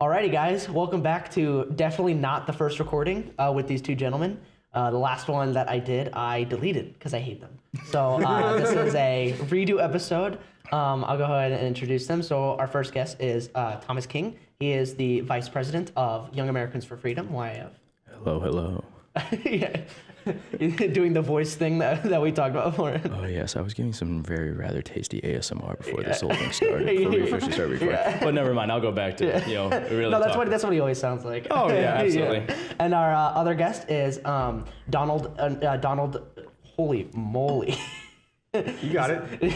Alrighty, guys, welcome back to definitely not the first recording with these two gentlemen. The last one that I did, I deleted because I hate them. So this is a redo episode. I'll go ahead and introduce them. So our first guest is Thomas King. He is the Vice President of Young Americans for Freedom, YAF. Hello, hello. Yeah, doing the voice thing that we talked about before. Oh yes, I was getting some rather tasty ASMR before this whole thing started. Before she started recording. Yeah. But never mind, I'll go back to really. No, that's what he always sounds like. Oh yeah, absolutely. Yeah. And our other guest is Donald. Holy moly! You got it.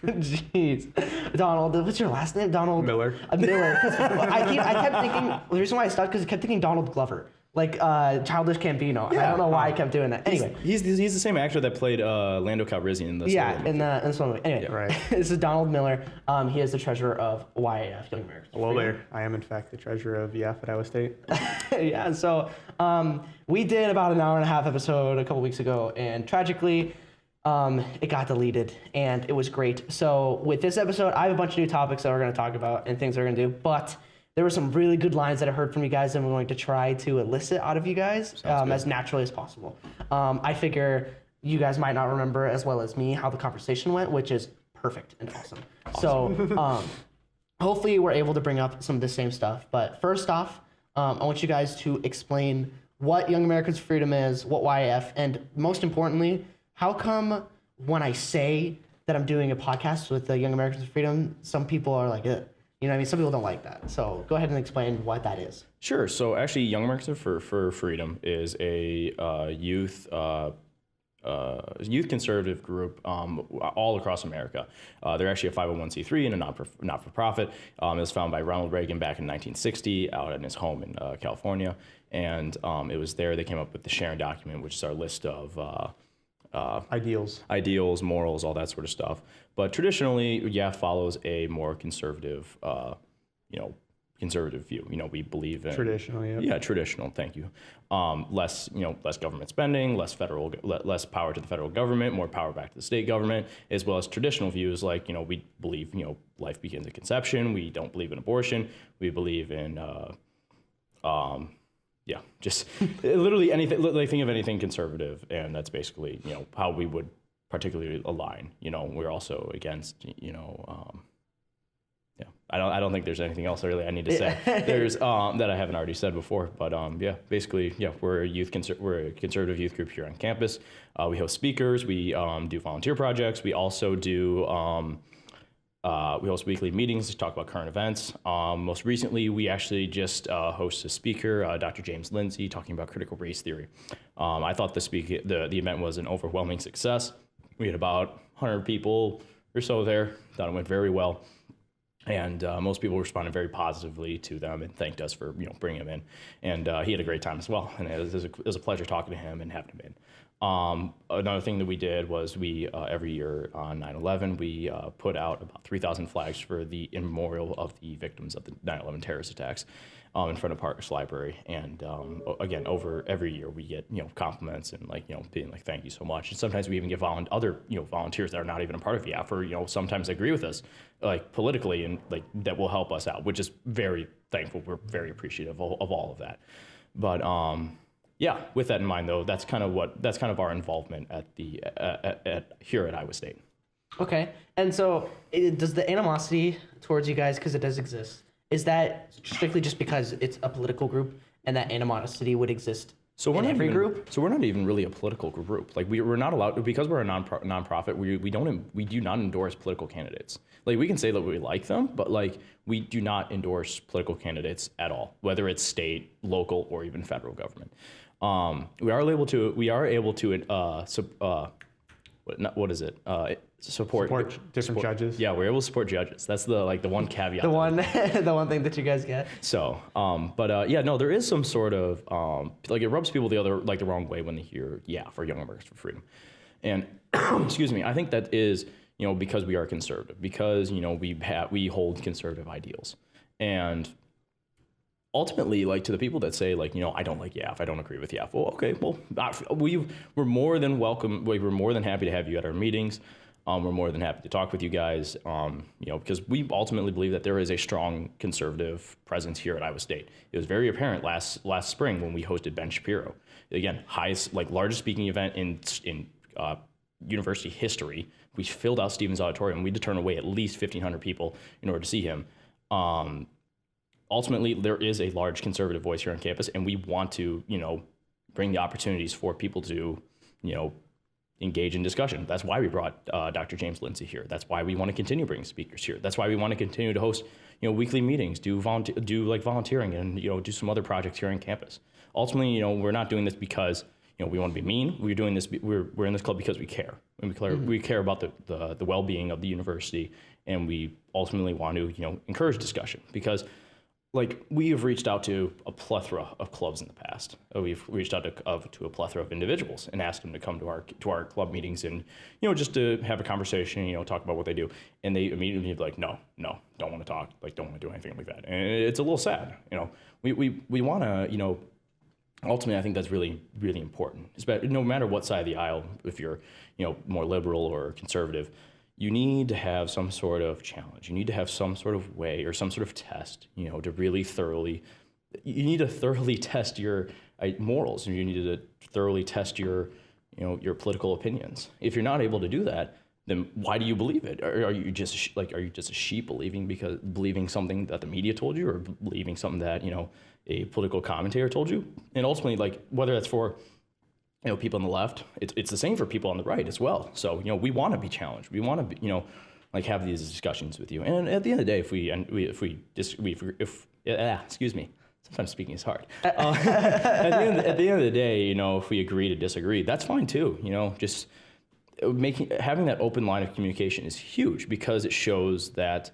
Jeez, Donald. What's your last name? Donald Miller. Miller. I kept thinking the reason why I stopped because I kept thinking Donald Glover. Like Childish Gambino. Yeah. I don't know why I kept doing that. Anyway, he's the same actor that played Lando Calrissian in this. Yeah, in this one movie. Anyway, Yeah, right. This is Donald Miller. He is the treasurer of YAF, Young Americans. Hello there. I am in fact the treasurer of YAF at Iowa State. Yeah. So we did about an hour and a half episode a couple weeks ago, and tragically, it got deleted, and it was great. So with this episode, I have a bunch of new topics that we're going to talk about and things we're going to do, but there were some really good lines that I heard from you guys, and we're going to try to elicit out of you guys as naturally as possible. I figure you guys might not remember as well as me how the conversation went, which is perfect and awesome. So hopefully we're able to bring up some of the same stuff. But first off, I want you guys to explain what Young Americans for Freedom is, what YAF, and most importantly, how come when I say that I'm doing a podcast with the Young Americans for Freedom, some people are like, Ugh. You know what I mean? Some people don't like that. So go ahead and explain what that is. Sure. So actually, Young Americans for Freedom is a youth conservative group all across America. They're actually a 501c3 and a not-for-profit. It was founded by Ronald Reagan back in 1960 out in his home in California. And it was there they came up with the Sharon document, which is our list of ideals, morals, all that sort of stuff. But traditionally, follows a more conservative, conservative view. We believe in Traditional, yeah. Yeah, traditional. Thank you. Less government spending, less power to the federal government, more power back to the state government, as well as traditional views like we believe life begins at conception. We don't believe in abortion. We believe in just literally anything. Like think of anything conservative, and that's basically how we would particularly align. We're also against I don't think there's anything else really I need to say. There's that I haven't already said before, but basically we're we're a conservative youth group here on campus. We host speakers. We do volunteer projects. We also do. We host weekly meetings to talk about current events. Most recently, we actually just hosted a speaker, Dr. James Lindsay, talking about critical race theory. I thought the event was an overwhelming success. We had about 100 people or so there. Thought it went very well. And most people responded very positively to them and thanked us for bringing him in. And he had a great time as well. And it was a pleasure talking to him and having him in. Another thing that we did was we every year on 9/11 we put out about 3,000 flags for the memorial of the victims of the 9/11 terrorist attacks in front of Parkhurst Library. And again, over every year we get compliments and being like thank you so much. And sometimes we even get other volunteers that are not even a part of YAF or sometimes agree with us like politically and like that will help us out, which is very thankful. We're very appreciative of all of that. But yeah, with that in mind, though, that's kind of our involvement at here at Iowa State. Okay, and so does the animosity towards you guys, because it does exist, is that strictly just because it's a political group and that animosity would exist in every group? So we're not even really a political group. Like we're not allowed, because we're a nonprofit. We do not endorse political candidates. Like we can say that we like them, but like we do not endorse political candidates at all, whether it's state, local, or even federal government. We are able to support different judges. Yeah, we're able to support judges. That's the one caveat. the one thing that you guys get. So, there is some sort of it rubs people the wrong way when they hear for Young Americans for Freedom, and excuse me, I think that is because we are conservative, because we hold conservative ideals, and ultimately, to the people that say, I don't like YAF, I don't agree with YAF. Well, okay, well, we're more than welcome. We're more than happy to have you at our meetings. We're more than happy to talk with you guys, because we ultimately believe that there is a strong conservative presence here at Iowa State. It was very apparent last spring when we hosted Ben Shapiro. Again, largest speaking event in university history. We filled out Stevens Auditorium. We had to turn away at least 1,500 people in order to see him. Ultimately, there is a large conservative voice here on campus, and we want to, bring the opportunities for people to, engage in discussion. That's why we brought Dr. James Lindsay here. That's why we want to continue bringing speakers here. That's why we want to continue to host, weekly meetings, do volunteering, and do some other projects here on campus. Ultimately, we're not doing this because we want to be mean. We're doing this. We're in this club because we care. And we care about the well-being of the university, and we ultimately want to encourage discussion because. We have reached out to a plethora of clubs in the past. We've reached out to a plethora of individuals and asked them to come to our club meetings and, just to have a conversation, talk about what they do. And they immediately be like, no, don't want to talk, don't want to do anything like that. And it's a little sad, we want to, ultimately, I think that's really, really important. No matter what side of the aisle, if you're, more liberal or conservative, you need to have some sort of challenge. You need to have some sort of way or some sort of test, to really thoroughly test your morals, and you need to thoroughly test your political opinions. If you're not able to do that, then why do you believe it? Are you just a sheep believing something that the media told you, or believing something that, a political commentator told you? And ultimately, whether that's for people on the left, it's the same for people on the right as well. So, we want to be challenged. We want to be, have these discussions with you. And at the end of the day, excuse me, sometimes speaking is hard. At the end of the day, if we agree to disagree, that's fine too. Just having that open line of communication is huge because it shows that,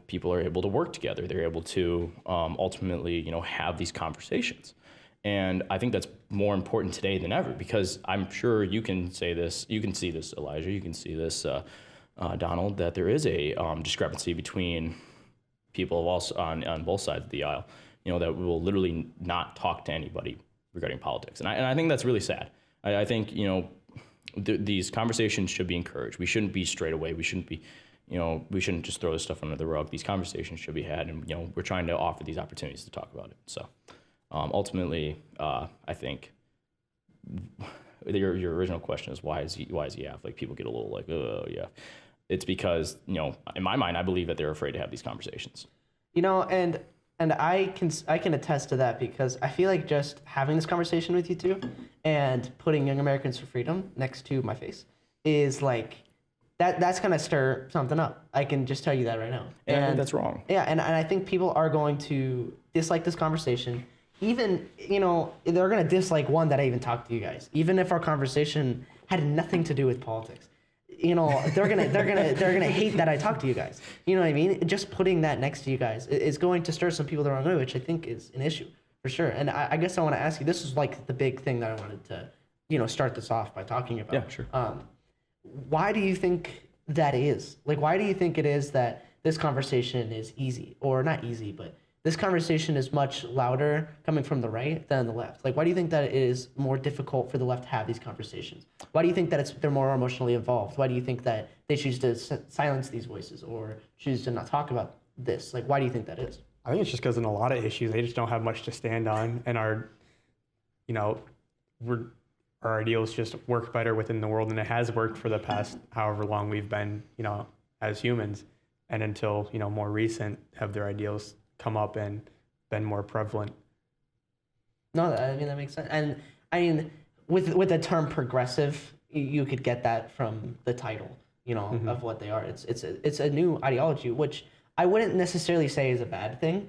people are able to work together. They're able to ultimately, have these conversations. And I think that's more important today than ever because I'm sure you can say this, you can see this, Elijah, you can see this, Donald, that there is a discrepancy between people on both sides of the aisle, that will literally not talk to anybody regarding politics. And I think that's really sad. I think, these conversations should be encouraged. We shouldn't be straight away. We shouldn't be, we shouldn't just throw this stuff under the rug. These conversations should be had, and, we're trying to offer these opportunities to talk about it. So. Ultimately, I think your original question is why is he AF? People get a little oh yeah. It's because in my mind I believe that they're afraid to have these conversations. And I can attest to that because I feel like just having this conversation with you two and putting Young Americans for Freedom next to my face is that's gonna stir something up. I can just tell you that right now. And I think that's wrong. Yeah, and I think people are going to dislike this conversation. Even, they're going to dislike one that I even talked to you guys. Even if our conversation had nothing to do with politics. They're going to hate that I talked to you guys. You know what I mean? Just putting that next to you guys is going to stir some people the wrong way, which I think is an issue for sure. And I guess I want to ask you, this is the big thing that I wanted to, start this off by talking about. Yeah, sure. Why do you think that is? Why do you think it is that this conversation is easy, or not easy, but this conversation is much louder coming from the right than the left? Why do you think that it is more difficult for the left to have these conversations? Why do you think that they're more emotionally involved? Why do you think that they choose to silence these voices or choose to not talk about this? Why do you think that is? I think it's just because in a lot of issues, they just don't have much to stand on, and our ideals just work better within the world, and it has worked for the past however long we've been, as humans, and until, more recent, have their ideals come up and been more prevalent. No, that makes sense. And with the term progressive, you could get that from the title, of what they are. It's a new ideology, which I wouldn't necessarily say is a bad thing.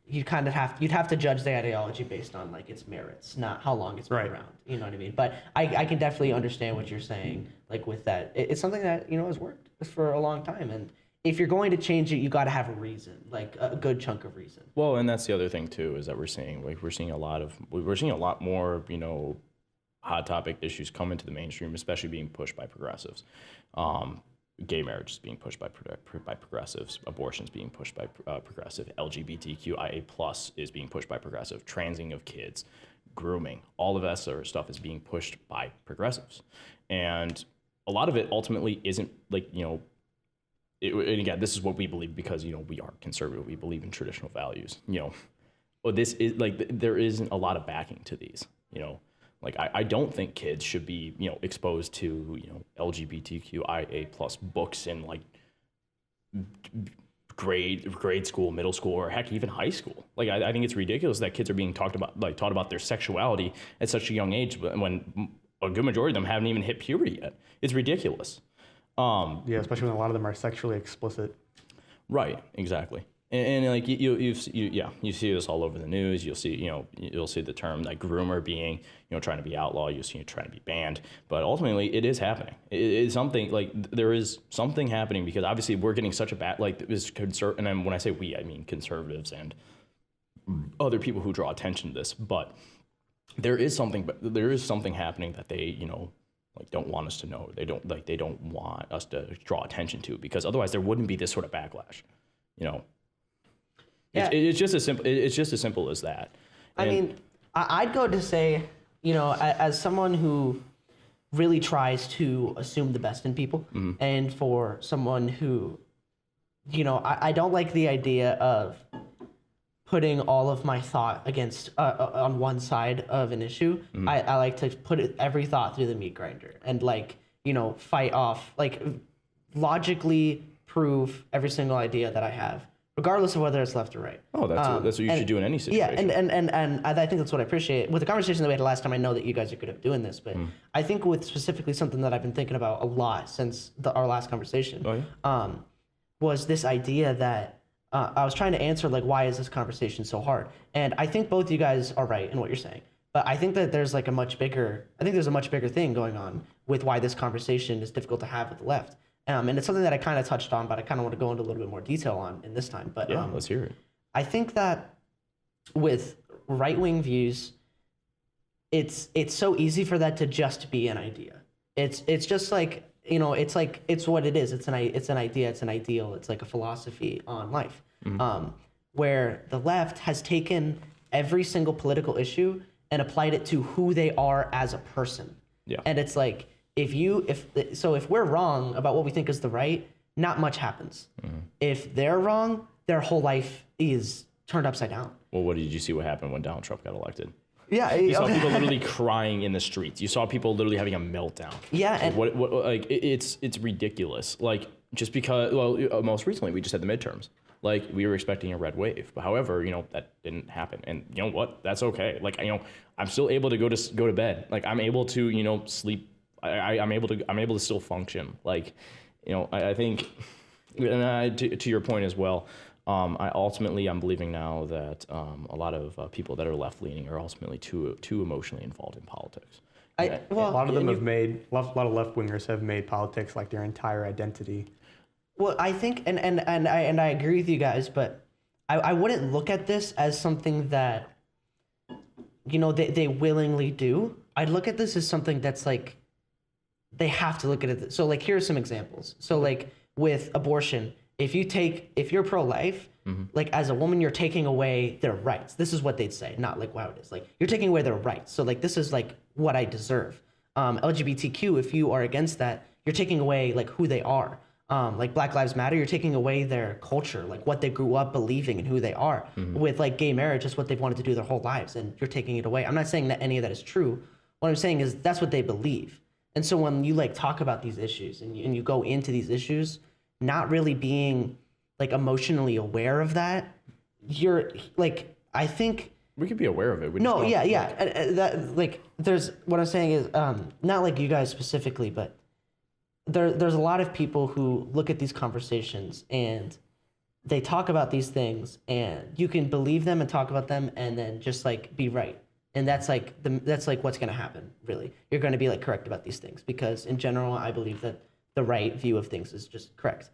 You'd have to judge the ideology based on its merits, not how long it's been around. You know what I mean? But I can definitely understand what you're saying. With that, it's something that has worked for a long time, and if you're going to change it, you got to have a reason, a good chunk of reason. Well, and that's the other thing too, is that we're seeing a lot more, hot topic issues come into the mainstream, especially being pushed by progressives. Gay marriage is being pushed by progressives. Abortion is being pushed by progressive. LGBTQIA+ is being pushed by progressive. Transing of kids, grooming, all of that sort of stuff is being pushed by progressives. And a lot of it ultimately isn't like, and again, this is what we believe because, we are conservative. We believe in traditional values, but this is like, there isn't a lot of backing to these, like I don't think kids should be, exposed to, LGBTQIA plus books in like grade school, middle school, or heck, even high school. Like I think it's ridiculous that kids are being taught about their sexuality at such a young age, but when a good majority of them haven't even hit puberty yet. It's ridiculous. Yeah, especially when a lot of them are sexually explicit. Right, exactly. And like you see this all over the news. You'll see the term like groomer being, trying to be outlawed. You'll see it trying to be banned. But ultimately, it is happening. It is something like there is something happening because obviously we're getting such a bad like this and when I say we, I mean conservatives and other people who draw attention to this. But there is something happening that they like don't want us to know. They don't want us to draw attention to because otherwise there wouldn't be this sort of backlash. Yeah. It's just as simple as that. I mean, I'd go to say, as someone who really tries to assume the best in people, and for someone who, I don't like the idea of putting all of my thought against on one side of an issue. I like to put every thought through the meat grinder and fight off, logically prove every single idea that I have, regardless of whether it's left or right. Oh, that's what you should do in any situation. Yeah, and I think that's what I appreciate. With the conversation that we had last time, I know that you guys are good at doing this, but I think with specifically something that I've been thinking about a lot since our last conversation, was this idea that I was trying to answer, why is this conversation so hard? And I think both you guys are right in what you're saying. But I think that there's a much bigger thing going on with why this conversation is difficult to have with the left. And it's something that I kind of touched on, but I kind of want to go into a little bit more detail on in this time. But yeah, let's hear it. I think that with right-wing views, it's so easy for that to just be an idea. It's just it's what it is. It's an idea. It's an ideal. It's like a philosophy on life. Where the left has taken every single political issue and applied it to who they are as a person. Yeah. And it's like, if we're wrong about what we think is the right, not much happens. If they're wrong, their whole life is turned upside down. Well, what did you see what happened when Donald Trump got elected? Yeah, you saw people literally crying in the streets. You saw people literally having a meltdown. Yeah, and it's ridiculous. Like just because, most recently we just had the midterms. Like we were expecting a red wave, but however, that didn't happen. And you know what? That's okay. Like I'm still able to go to bed. Like I'm able to sleep. I'm able to still function. Like I think, and to your point as well. I'm believing now that a lot of people that are left leaning are ultimately too emotionally involved in politics. A lot of them a lot of left wingers have made politics like their entire identity. Well, I think, and I agree with you guys, but I wouldn't look at this as something that they willingly do. I'd look at this as something that's like they have to look at it. So here are some examples. So with abortion. If you're pro-life, as a woman, you're taking away their rights. This is what they'd say, not wow it is. You're taking away their rights. So this is what I deserve. LGBTQ, if you are against that, you're taking away who they are. Black Lives Matter, you're taking away their culture, what they grew up believing and who they are. With gay marriage, just what they've wanted to do their whole lives, and you're taking it away. I'm not saying that any of that is true. What I'm saying is that's what they believe. And so when you talk about these issues and you go into these issues, not really being emotionally aware of that, you're I think we could be aware of it. There's what I'm saying is not you guys specifically, but there's a lot of people who look at these conversations and they talk about these things and you can believe them and talk about them and then just be right. And that's what's going to happen, really. You're going to be correct about these things because in general, I believe that the right view of things is just correct.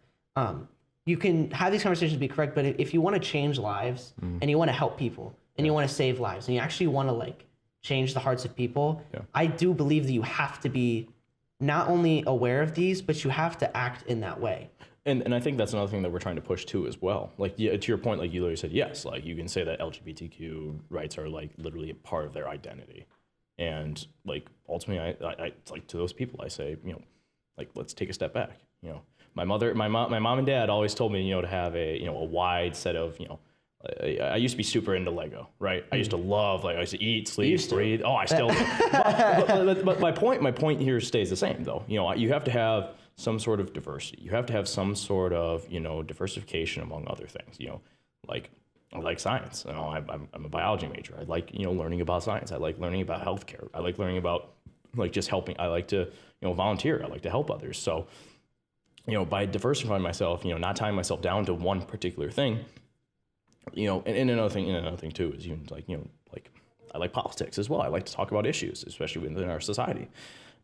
You can have these conversations be correct, but if you want to change lives and you want to help people and you want to save lives and you actually want to change the hearts of people, I do believe that you have to be not only aware of these, but you have to act in that way. And I think that's another thing that we're trying to push too as well. To your point, you literally said, yes, you can say that LGBTQ rights are literally a part of their identity. And ultimately, I to those people, I say, like, let's take a step back. My mom and dad always told me, to have a wide set of, I used to be super into Lego, right? I used to love, I used to eat, sleep, breathe. Oh, I still do. But my point here stays the same, though. You have to have some sort of diversity. You have to have some sort of, diversification among other things. Like I like science. I'm a biology major. I like, learning about science. I like learning about healthcare. I like learning about, just helping. I like to, volunteer. I like to help others. So, by diversifying myself, not tying myself down to one particular thing, and another thing too is I like politics as well. I like to talk about issues, especially within our society.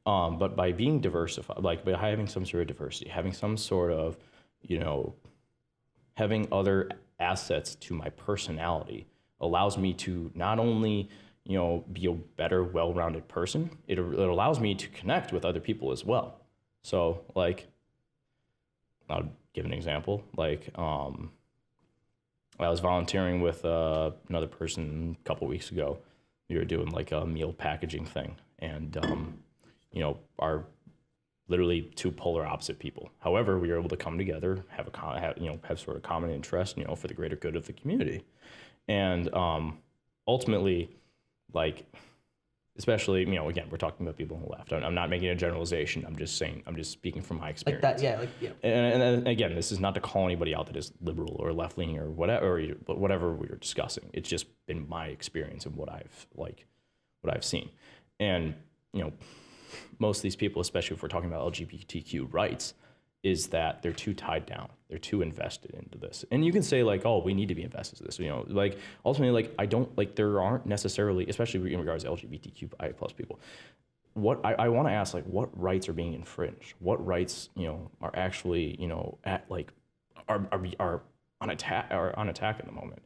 But by being diversified, by having some sort of diversity, having some sort of, having other assets to my personality allows me to not only, be a better, well-rounded person, it allows me to connect with other people as well. So I'll give an example. I was volunteering with another person a couple weeks ago. We were doing a meal packaging thing, and are literally two polar opposite people. However, we were able to come together, have sort of common interest, for the greater good of the community, and ultimately, especially, again, we're talking about people on the left. I'm not making a generalization. I'm just speaking from my experience. And again, this is not to call anybody out that is liberal or left leaning or whatever we were discussing. It's just been my experience and what I've seen. And, most of these people, especially if we're talking about LGBTQ rights, is that they're too tied down. They're too invested into this. And you can say oh, we need to be invested in this. Ultimately, I don't, there aren't necessarily, especially in regards to LGBTQI plus people, what I want to ask, what rights are being infringed? What rights, are actually, are on attack at the moment?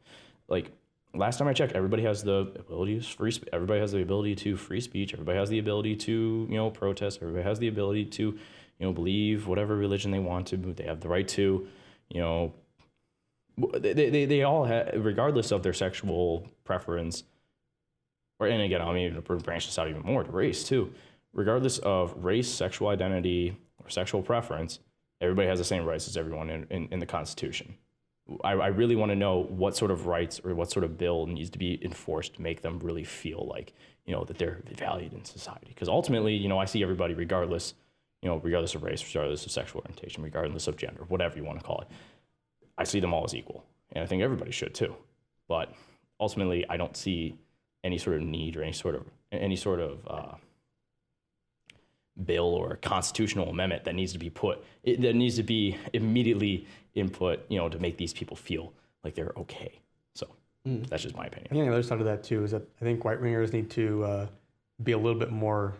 Last time I checked, everybody has the ability to free. Everybody has the ability to free speech. Everybody has the ability to, protest. Everybody has the ability to, believe whatever religion they want to. They have the right to, they all have, regardless of their sexual preference. And again, I'm even branch this out even more to race too. Regardless of race, sexual identity, or sexual preference, everybody has the same rights as everyone in the Constitution. I really want to know what sort of rights or what sort of bill needs to be enforced to make them really feel that they're valued in society. Because ultimately, I see everybody regardless of race, regardless of sexual orientation, regardless of gender, whatever you want to call it. I see them all as equal. And I think everybody should too. But ultimately, I don't see any sort of need or any sort of bill or a constitutional amendment that needs to be immediately input, to make these people feel like they're okay. So that's just my opinion. I think the other side of that too is that I think right-wingers need to be a little bit more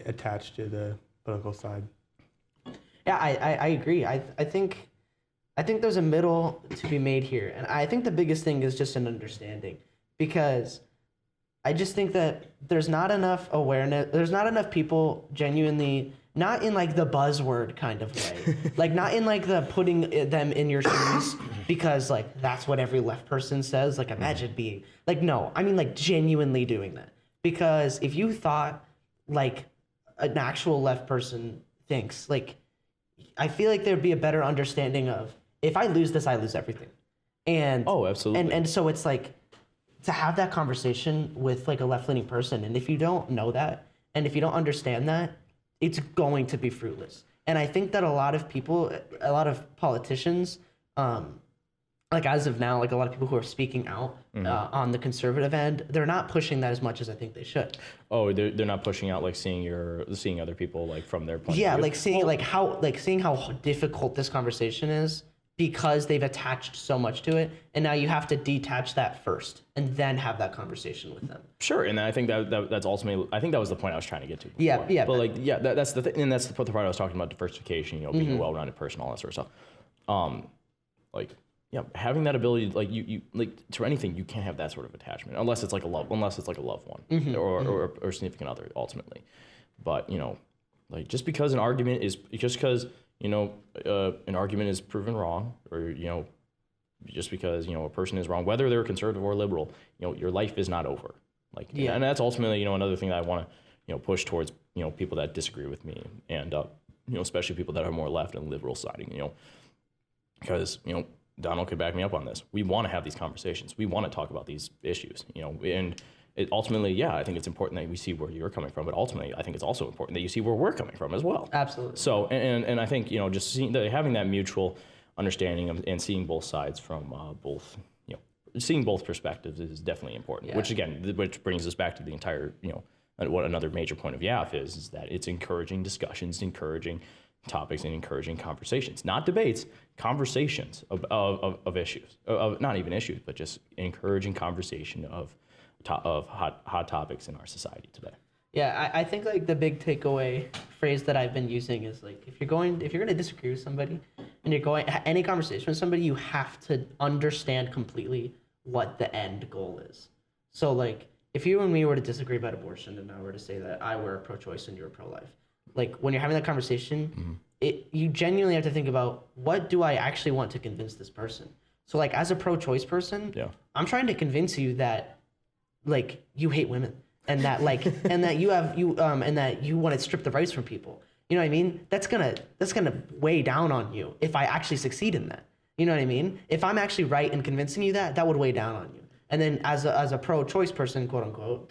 attached to the political side. Yeah, I agree. I think there's a middle to be made here. And I think the biggest thing is just an understanding, because I just think that there's not enough awareness. There's not enough people genuinely, not in the buzzword kind of way, not in the putting them in your shoes because that's what every left person says. Imagine being no, I mean genuinely doing that. Because if you thought an actual left person thinks, I feel like there'd be a better understanding of, if I lose this, I lose everything. And oh, absolutely. And so it's to have that conversation with a left-leaning person, and if you don't know that, and if you don't understand that, it's going to be fruitless. And I think that a lot of people, a lot of politicians, as of now, a lot of people who are speaking out on the conservative end, they're not pushing that as much as I think they should. Oh, they're not pushing out seeing other people from their point of view. Yeah, seeing how difficult this conversation is, because they've attached so much to it, and now you have to detach that first and then have that conversation with them. Sure, and I think that's ultimately, I think that was the point I was trying to get to before. Yeah. But that's the thing, and that's the part I was talking about, diversification, being a well-rounded person, all that sort of stuff. Having that ability, you to anything, you can't have that sort of attachment unless it's a loved one, or significant other ultimately. But just because an argument is an argument is proven wrong, or just because a person is wrong, whether they're conservative or liberal, your life is not over. And that's ultimately another thing that I want to push towards people that disagree with me, and especially people that are more left and liberal siding, because, Donald could back me up on this. We want to have these conversations. We want to talk about these issues, and ultimately, yeah, I think it's important that we see where you're coming from, but ultimately, I think it's also important that you see where we're coming from as well. Absolutely. So, and I think, just having that mutual understanding and seeing both sides from both, seeing both perspectives is definitely important, Yeah. which brings us back to the entire, what another major point of YAF is that it's encouraging discussions, encouraging topics, and encouraging conversations, not debates, conversations of issues, of not even issues, but just encouraging conversation of hot topics in our society today. Yeah, I think like the big takeaway phrase that I've been using is like if you're going to disagree with somebody and you're going any conversation with somebody, you have to understand completely what the end goal is. So like if you and me were to disagree about abortion and I were to say that I were pro-choice and you're pro-life, like when you're having that conversation, you genuinely have to think about what do I actually want to convince this person. So like as a pro-choice person, I'm trying to convince you that like you hate women and that like and that you want to strip the rights from people. You know what I mean? That's gonna weigh down on you if I actually succeed in that. You know what I mean? If I'm actually right in convincing you that would weigh down on you. And then as a pro-choice person, quote unquote,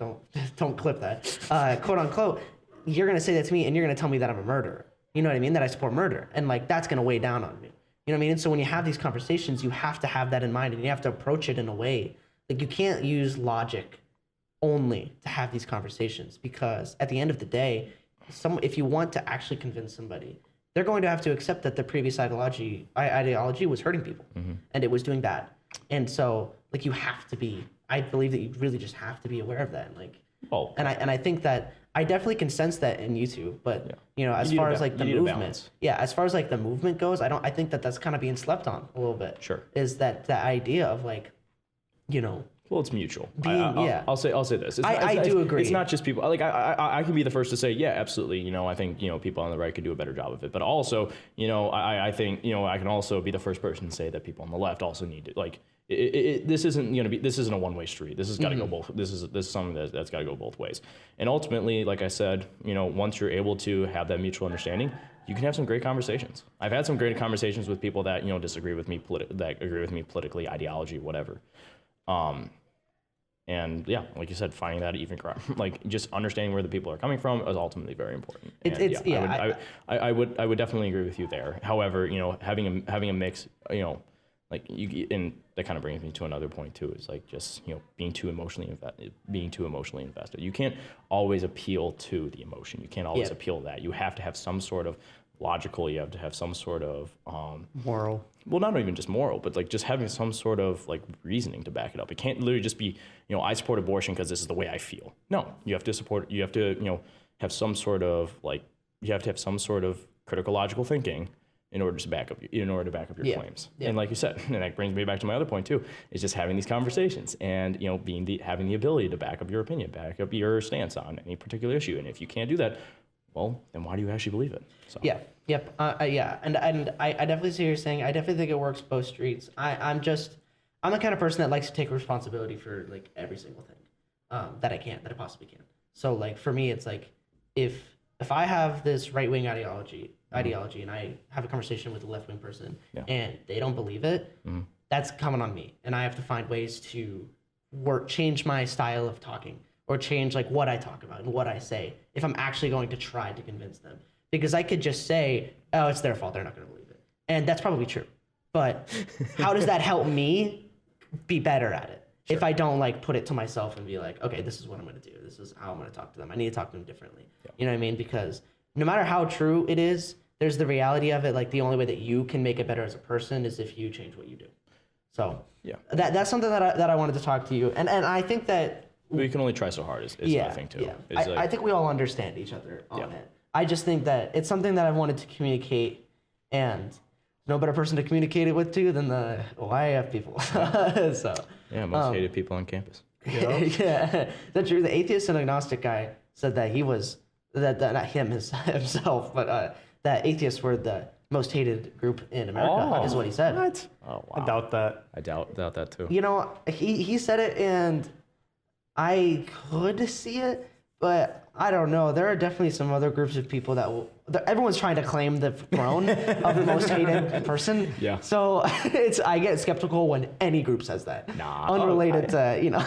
don't clip that, quote unquote, you're gonna say that to me and you're gonna tell me that I'm a murderer. You know what I mean? That I support murder, and like that's gonna weigh down on me. You know what I mean? And so when you have these conversations, you have to have that in mind, and you have to approach it in a way like you can't use logic only to have these conversations, because at the end of the day, if you want to actually convince somebody, they're going to have to accept that the previous ideology was hurting people and it was doing bad. And so like you have to be, I believe that you really just have to be aware of that. Like, and I think that I definitely can sense that in you two, but as far as like the movement, as far as like the movement goes, I think that that's kind of being slept on a little bit. Sure. Is that the idea of like, well, it's mutual. I'll say this. I do agree. It's not just people. Like I can be the first to say, yeah, absolutely. I think people on the right could do a better job of it. But also, I think I can also be the first person to say that people on the left also need to like. This isn't a one-way street. This has got to go both. This is something that's got to go both ways. And ultimately, like I said, once you're able to have that mutual understanding, you can have some great conversations. I've had some great conversations with people that disagree with me, that agree with me politically, ideology, whatever. And yeah, like you said, finding that even ground, like just understanding where the people are coming from is ultimately very important. I would definitely agree with you there. However, having a mix, like and that kind of brings me to another point too. Is like just being too emotionally invested. You can't always appeal to the emotion. You can't always appeal to that. You have to have some sort of logical. You have to have some sort of moral. Well, not even just moral, but like just having some sort of like reasoning to back it up. It can't literally just be I support abortion because this is the way I feel. No, you have to support. You have to have some sort of like you have to have some sort of critical logical thinking in order to back up your claims. Yeah. And like you said, and that brings me back to my other point too, is just having these conversations and having the ability to back up your opinion, back up your stance on any particular issue. And if you can't do that, well, then why do you actually believe it? So. Yeah. Yep. And I definitely see what you're saying. I definitely think it works both streets. I'm the kind of person that likes to take responsibility for like every single thing that I possibly can. So like for me, it's like if I have this right-wing ideology and I have a conversation with a left-wing person and they don't believe it, that's coming on me. And I have to find ways to change my style of talking or change like what I talk about and what I say if I'm actually going to try to convince them. Because I could just say, oh, it's their fault, they're not going to believe it. And that's probably true. But how does that help me be better at it? Sure. If I don't like put it to myself and be like, okay, this is what I'm going to do. This is how I'm going to talk to them. I need to talk to them differently. Yeah. You know what I mean? Because no matter how true it is, there's the reality of it. Like the only way that you can make it better as a person is if you change what you do. So that's something that I wanted to talk to you. And I think that... But you can only try so hard is I think too. Yeah. I think we all understand each other on it. I just think that it's something that I wanted to communicate, and no better person to communicate it with too than the YF people. So most hated people on campus. Yeah, that's true. The atheist and agnostic guy said that he was that not him himself, but that atheists were the most hated group in America is what he said. What? Oh wow. I doubt that. I doubt that too. He said it, and I could see it. But I don't know. There are definitely some other groups of people everyone's trying to claim the throne of the most hated person. Yeah. So I get skeptical when any group says that. Nah. Unrelated to, No,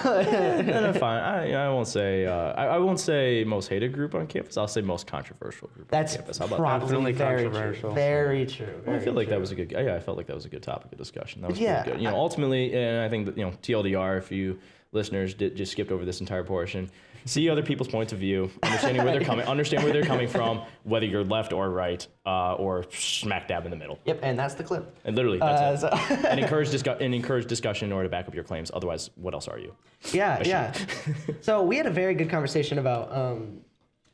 fine. I won't say I won't say most hated group on campus. I'll say most controversial group That's on campus. How about probably Definitely very controversial. true. Very true. that? I feel like true. that was a good. Yeah, I felt like that was a good topic of discussion. That was Yeah, pretty good. Ultimately, and I think that TLDR, if you listeners just skipped over this entire portion, see other people's points of view, understand where they're coming from, whether you're left or right, or smack dab in the middle. Yep, and that's the clip. And literally, that's it. So- And encourage discussion in order to back up your claims. Otherwise, what else are you? Yeah. So we had a very good conversation about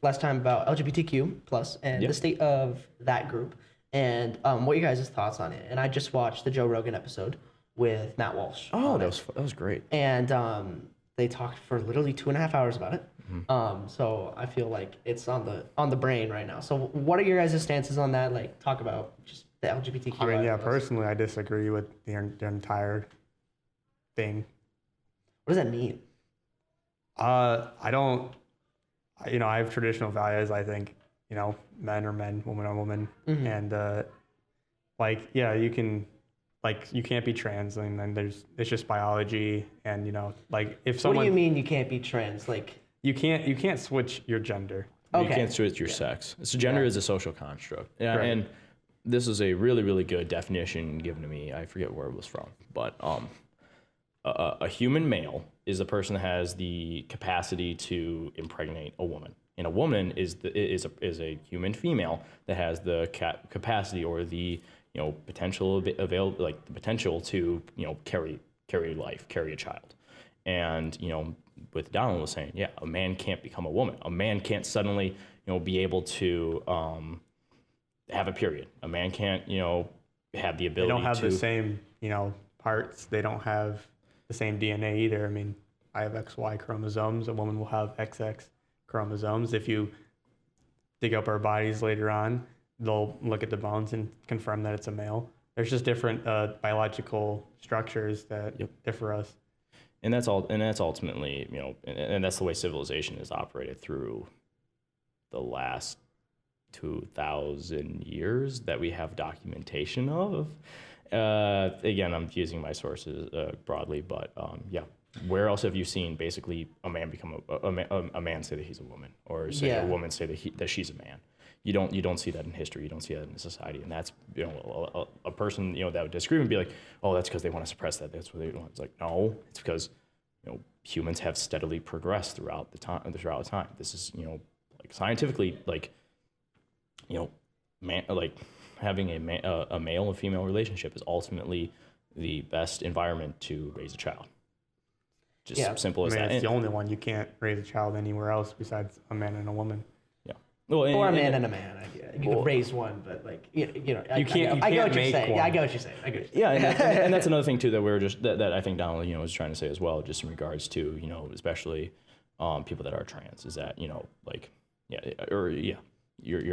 last time about LGBTQ plus and the state of that group and what you guys' thoughts on it. And I just watched the Joe Rogan episode with Matt Walsh. Oh, that was great. And they talked for literally 2.5 hours about it. So I feel like it's on the brain right now. So what are your guys' stances on that? Like, talk about just the LGBTQ. I mean, yeah, personally, I disagree with the entire thing. What does that mean? I don't, I have traditional values. I think, men are men, women are women. And, you can't be trans, and then it's just biology. And, if someone. What do you mean you can't be trans? Like, you can't switch your gender. You can't switch your sex. So gender is a social construct. Yeah, Right. and this is a really, really good definition given to me. I forget where it was from, but a human male is the person that has the capacity to impregnate a woman, and a woman is a human female that has the capacity or the potential the potential to carry life, carry a child, and with Donald was saying, yeah, a man can't become a woman. A man can't suddenly be able to have a period. A man can't have the ability. They don't have the same parts. They don't have the same DNA either. I mean, I have XY chromosomes. A woman will have XX chromosomes. If you dig up our bodies later on, they'll look at the bones and confirm that it's a male. There's just different biological structures that differ us. And that's all. And that's ultimately, and that's the way civilization is operated through the last 2,000 years that we have documentation of. Again, I'm using my sources broadly, but where else have you seen basically a man become a man say that he's a woman, or say a woman say that she's a man? You don't see that in history. You don't see that in society, and that's a person that would disagree and be like, oh, that's because they want to suppress that. That's what they want. It's like, no, it's because humans have steadily progressed throughout the time. This is scientifically having a male and female relationship is ultimately the best environment to raise a child. Just simple as that. It's the only one. You can't raise a child anywhere else besides a man and a woman. Yeah. Well, or a man and a man. You could raise one, but I get what you're saying. Yeah, I get what you're saying. Yeah, and that's another thing too that I think Donald was trying to say as well, just in regards to especially people that are trans, is that you're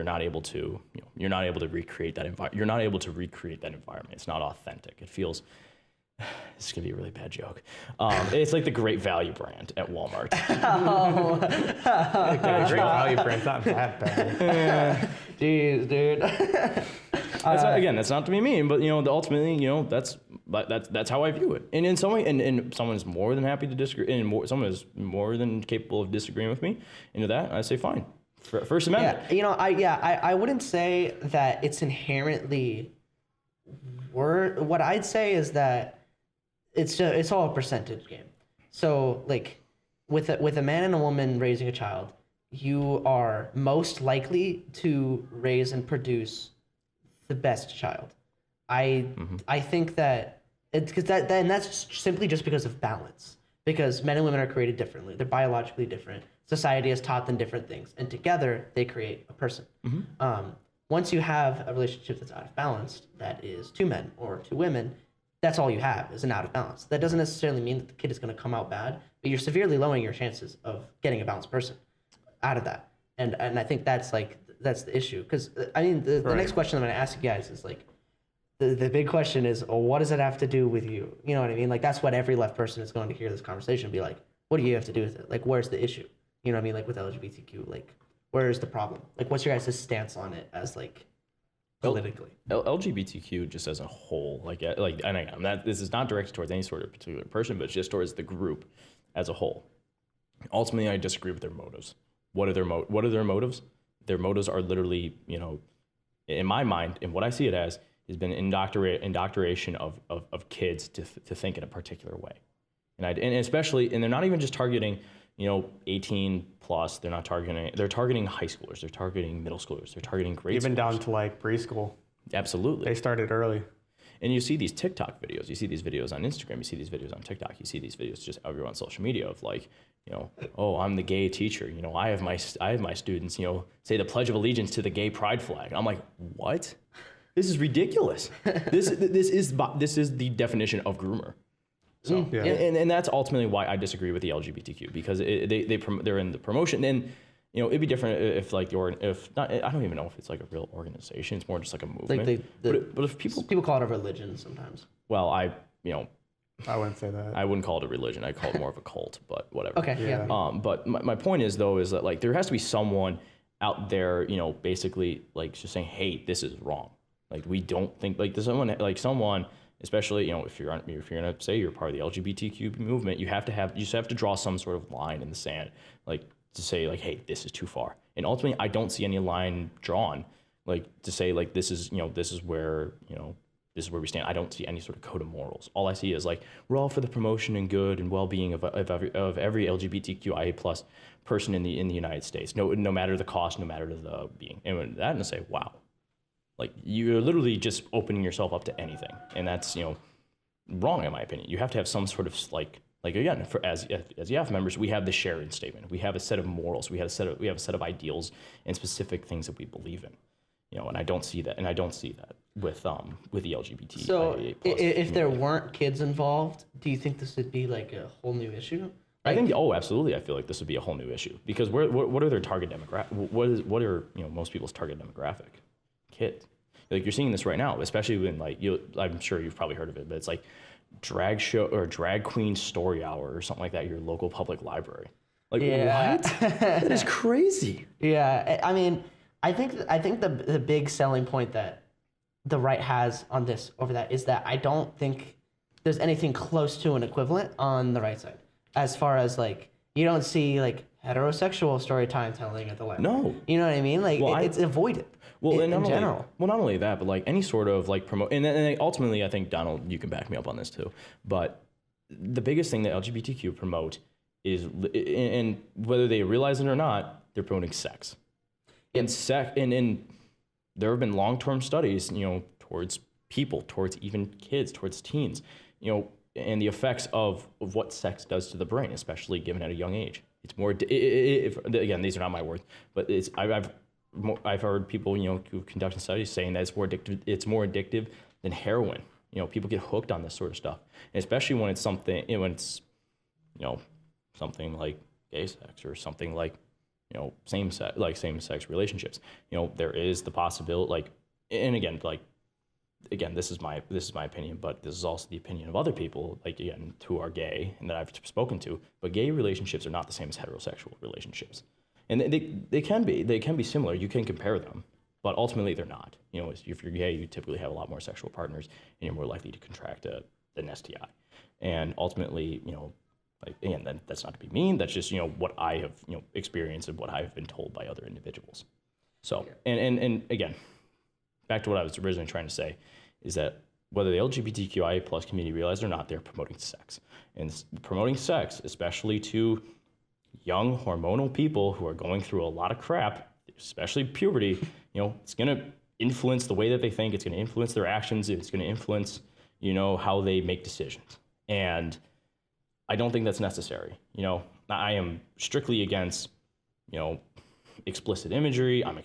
not able to recreate that environment. You're not able to recreate that environment. It's not authentic. It feels. This is gonna be a really bad joke. It's like the Great Value brand at Walmart. Great Value brand's not that bad. Jeez, dude. That's not to be mean, but ultimately, that's how I view it. And in some way, and someone is more than happy to disagree, and someone is more than capable of disagreeing with me. Into that, I say fine. First Amendment. Yeah, I wouldn't say that it's inherently. What I'd say is that it's all a percentage game. So with a man and a woman raising a child, you are most likely to raise and produce the best child. I think that that's simply just because of balance. Because men and women are created differently. They're biologically different. Society has taught them different things, and together they create a person. Once you have a relationship that's out of balance, that is two men or two women, that's all you have is an out of balance. That doesn't necessarily mean that the kid is going to come out bad, but you're severely lowering your chances of getting a balanced person out of that. And I think that's the issue. Because I mean, the next question I'm going to ask you guys is the big question is, what does it have to do with you? You know what I mean? That's what every left person is going to hear this conversation and be like, what do you have to do with it? Where's the issue? You know what I mean? Like with LGBTQ, like where is the problem? Like what's your guys' stance on it as like politically? LGBTQ just as a whole, and again, this is not directed towards any sort of particular person, but just towards the group as a whole. Ultimately, I disagree with their motives. What are their motives? Their motives are literally, in my mind, and what I see it as, has been indoctrination of kids to think in a particular way, and especially, and they're not even just targeting 18 plus. They're targeting high schoolers. They're targeting middle schoolers. They're targeting grade Even schoolers. down to like preschool. Absolutely. They started early. And you see these TikTok videos. You see these videos on Instagram. You see these videos on TikTok. You see these videos just everywhere on social media of like, oh, I'm the gay teacher. I have my students, say the Pledge of Allegiance to the gay pride flag. I'm like, what? This is ridiculous. This is the definition of groomer. So Yeah. and that's ultimately why I disagree with the LGBTQ, because they're in the promotion. And it'd be different if like if not, I don't even know if it's like a real organization. It's more just like a movement. Like but if people call it a religion sometimes. well, I wouldn't say that. I wouldn't call it a religion. I'd call it more of a cult, but whatever. Okay. Yeah. But my point is though is that like there has to be someone out there, basically like just saying, hey, this is wrong. Like we don't think like there's someone, especially if you're gonna say you're part of the LGBTQ movement, you just have to draw some sort of line in the sand, like to say like, hey, this is too far. And ultimately, I don't see any line drawn, like to say like this is where we stand. I don't see any sort of code of morals. All I see is like we're all for the promotion and good and well-being of every LGBTQIA plus person in the United States. No matter the cost, no matter the being. And that and say, wow. Like you're literally just opening yourself up to anything, and that's wrong in my opinion. You have to have some sort of like again, for as YAF members, we have the Sharon statement. We have a set of morals. We have a set of ideals and specific things that we believe in. And I don't see that. And I don't see that with the LGBT. So if there weren't kids involved, do you think this would be like a whole new issue? I think absolutely. I feel like this would be a whole new issue because what are their target demographic? What are most people's target demographic? Kids. Like you're seeing this right now, especially when I'm sure you've probably heard of it, but it's like drag show or drag queen story hour or something like that at your local public library. Like what? That is crazy. Yeah, I mean, I think the big selling point that the right has on this over that is that I don't think there's anything close to an equivalent on the right side as far as like you don't see like heterosexual story time telling at the library. No. You know what I mean? Like it's avoided. Well, in general. Not only that, but like any sort of like promote, and ultimately, I think Donald, you can back me up on this too. But the biggest thing that LGBTQ promote is, and whether they realize it or not, they're promoting sex. And there have been long-term studies, towards people, towards even kids, towards teens, and the effects of what sex does to the brain, especially given at a young age. It's more. Again, these are not my words, but I've heard people, who conduct studies saying that it's more addictive. It's more addictive than heroin. People get hooked on this sort of stuff, and especially when it's something like gay sex or something like, same sex relationships. There is the possibility, and again, this is my opinion, but this is also the opinion of other people, who are gay and that I've spoken to. But gay relationships are not the same as heterosexual relationships. And they can be similar. You can compare them, but ultimately they're not. If you're gay, you typically have a lot more sexual partners, and you're more likely to contract an STI. And ultimately, again, that's not to be mean. That's just what I have experienced and what I've been told by other individuals. So and again, back to what I was originally trying to say, is that whether the LGBTQIA plus community realizes it or not, they're promoting sex, and promoting sex, especially to young hormonal people who are going through a lot of crap, especially puberty, it's going to influence the way that they think. It's going to influence their actions. It's going to influence, how they make decisions. And I don't think that's necessary. I am strictly against, explicit imagery. I'm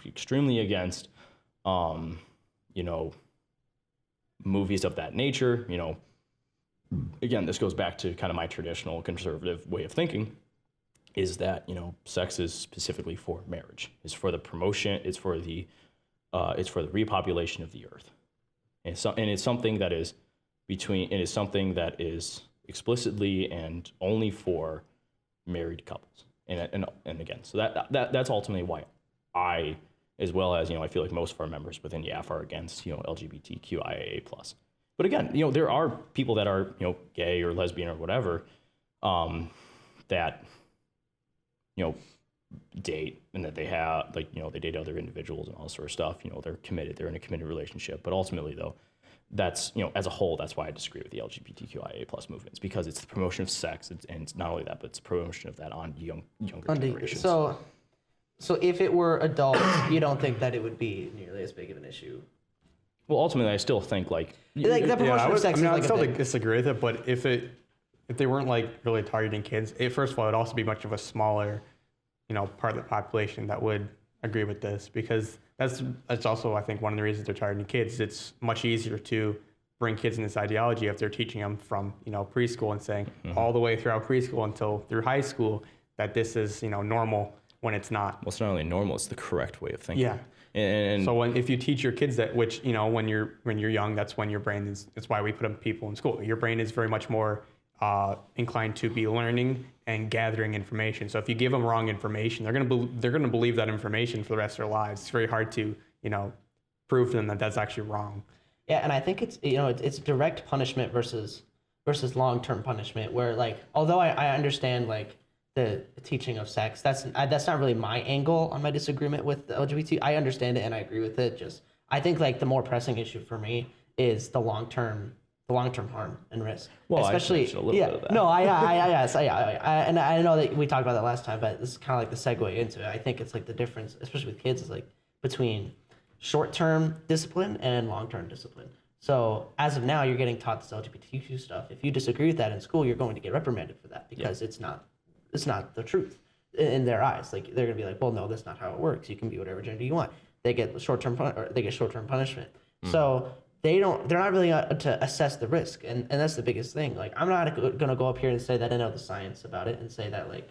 extremely against, movies of that nature. Again, this goes back to kind of my traditional conservative way of thinking, is that sex is specifically for marriage. It's for the promotion. It's for the repopulation of the earth, and it's something that is explicitly and only for married couples. And again, so that's ultimately why I, as well as, I feel like most of our members within YAF are against, LGBTQIA plus. But again, there are people that are, gay or lesbian or whatever, that, date, and that they have, like, they date other individuals and all sort of stuff. They're committed, they're in a committed relationship. But ultimately, though, that's, as a whole, that's why I disagree with the LGBTQIA plus movements, because it's the promotion of sex, and it's not only that, but it's promotion of that on younger generations. So if it were adults, you don't think that it would be nearly as big of an issue? Well, ultimately, I still think the promotion of sex is like I still disagree with it, but if they weren't like really targeting kids, first of all, it'd also be much of a smaller, part of the population that would agree with this, because that's also, I think, one of the reasons they're targeting kids. It's much easier to bring kids in this ideology if they're teaching them from, preschool, and saying all the way throughout preschool until through high school that this is, normal, when it's not. Well, it's not only normal, it's the correct way of thinking. Yeah. And so if you teach your kids that, which, when you're young, that's when your brain is, that's why we put people in school. Your brain is very much more inclined to be learning and gathering information. So if you give them wrong information, they're gonna believe that information for the rest of their lives. It's very hard to prove to them that that's actually wrong. Yeah, and I think it's direct punishment versus long-term punishment. Where, like, although I understand like the teaching of sex, that's not really my angle on my disagreement with the LGBT. I understand it and I agree with it. Just I think like the more pressing issue for me is the long-term harm and risk. Well, especially, I mentioned a little bit of that. No, and I know that we talked about that last time, but this is kind of like the segue into it. I think it's like the difference, especially with kids, is like between short-term discipline and long-term discipline. So as of now, you're getting taught this LGBTQ stuff. If you disagree with that in school, you're going to get reprimanded for that, because it's not the truth in their eyes. Like, they're gonna be like, well, no, that's not how it works. You can be whatever gender you want. They get short-term punishment. So they're not really to assess the risk, and that's the biggest thing. Like, I'm not gonna go up here and say that I know the science about it and say that, like,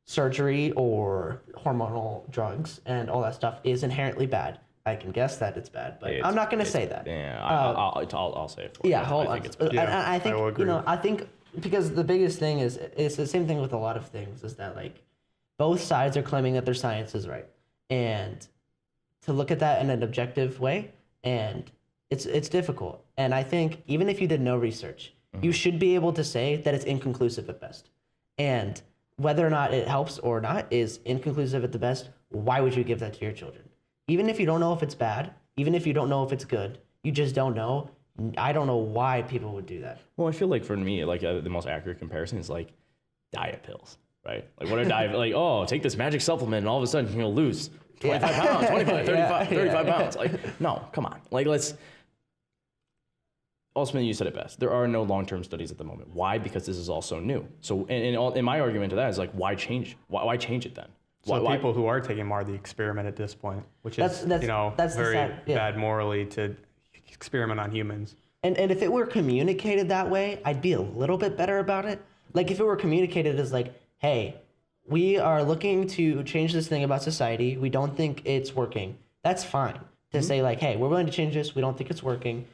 surgery or hormonal drugs and all that stuff is inherently bad. I can guess that it's bad, but I'm not gonna say that. Yeah, I'll say it for you. Yeah, hold on. I think it's bad. Yeah, I think I will agree. I think, because the biggest thing is, it's the same thing with a lot of things, is that like both sides are claiming that their science is right, and to look at that in an objective way, and it's difficult. And I think even if you did no research, you should be able to say that it's inconclusive at best. And whether or not it helps or not is inconclusive at the best. Why would you give that to your children? Even if you don't know if it's bad, even if you don't know if it's good, you just don't know. I don't know why people would do that. Well, I feel like for me, like the most accurate comparison is like diet pills, right? Like, what a diet, like, oh, take this magic supplement and all of a sudden you'll lose 25 pounds, 25, 35 pounds. Like, no, come on. Like, ultimately, you said it best. There are no long-term studies at the moment. Why? Because this is all so new. So, and my argument to that is like, why change? Why change it then? So people who are taking more of the experiment at this point, which is that's very bad morally to experiment on humans. And if it were communicated that way, I'd be a little bit better about it. Like, if it were communicated as like, hey, we are looking to change this thing about society. We don't think it's working. That's fine to say like, hey, we're willing to change this. We don't think it's working.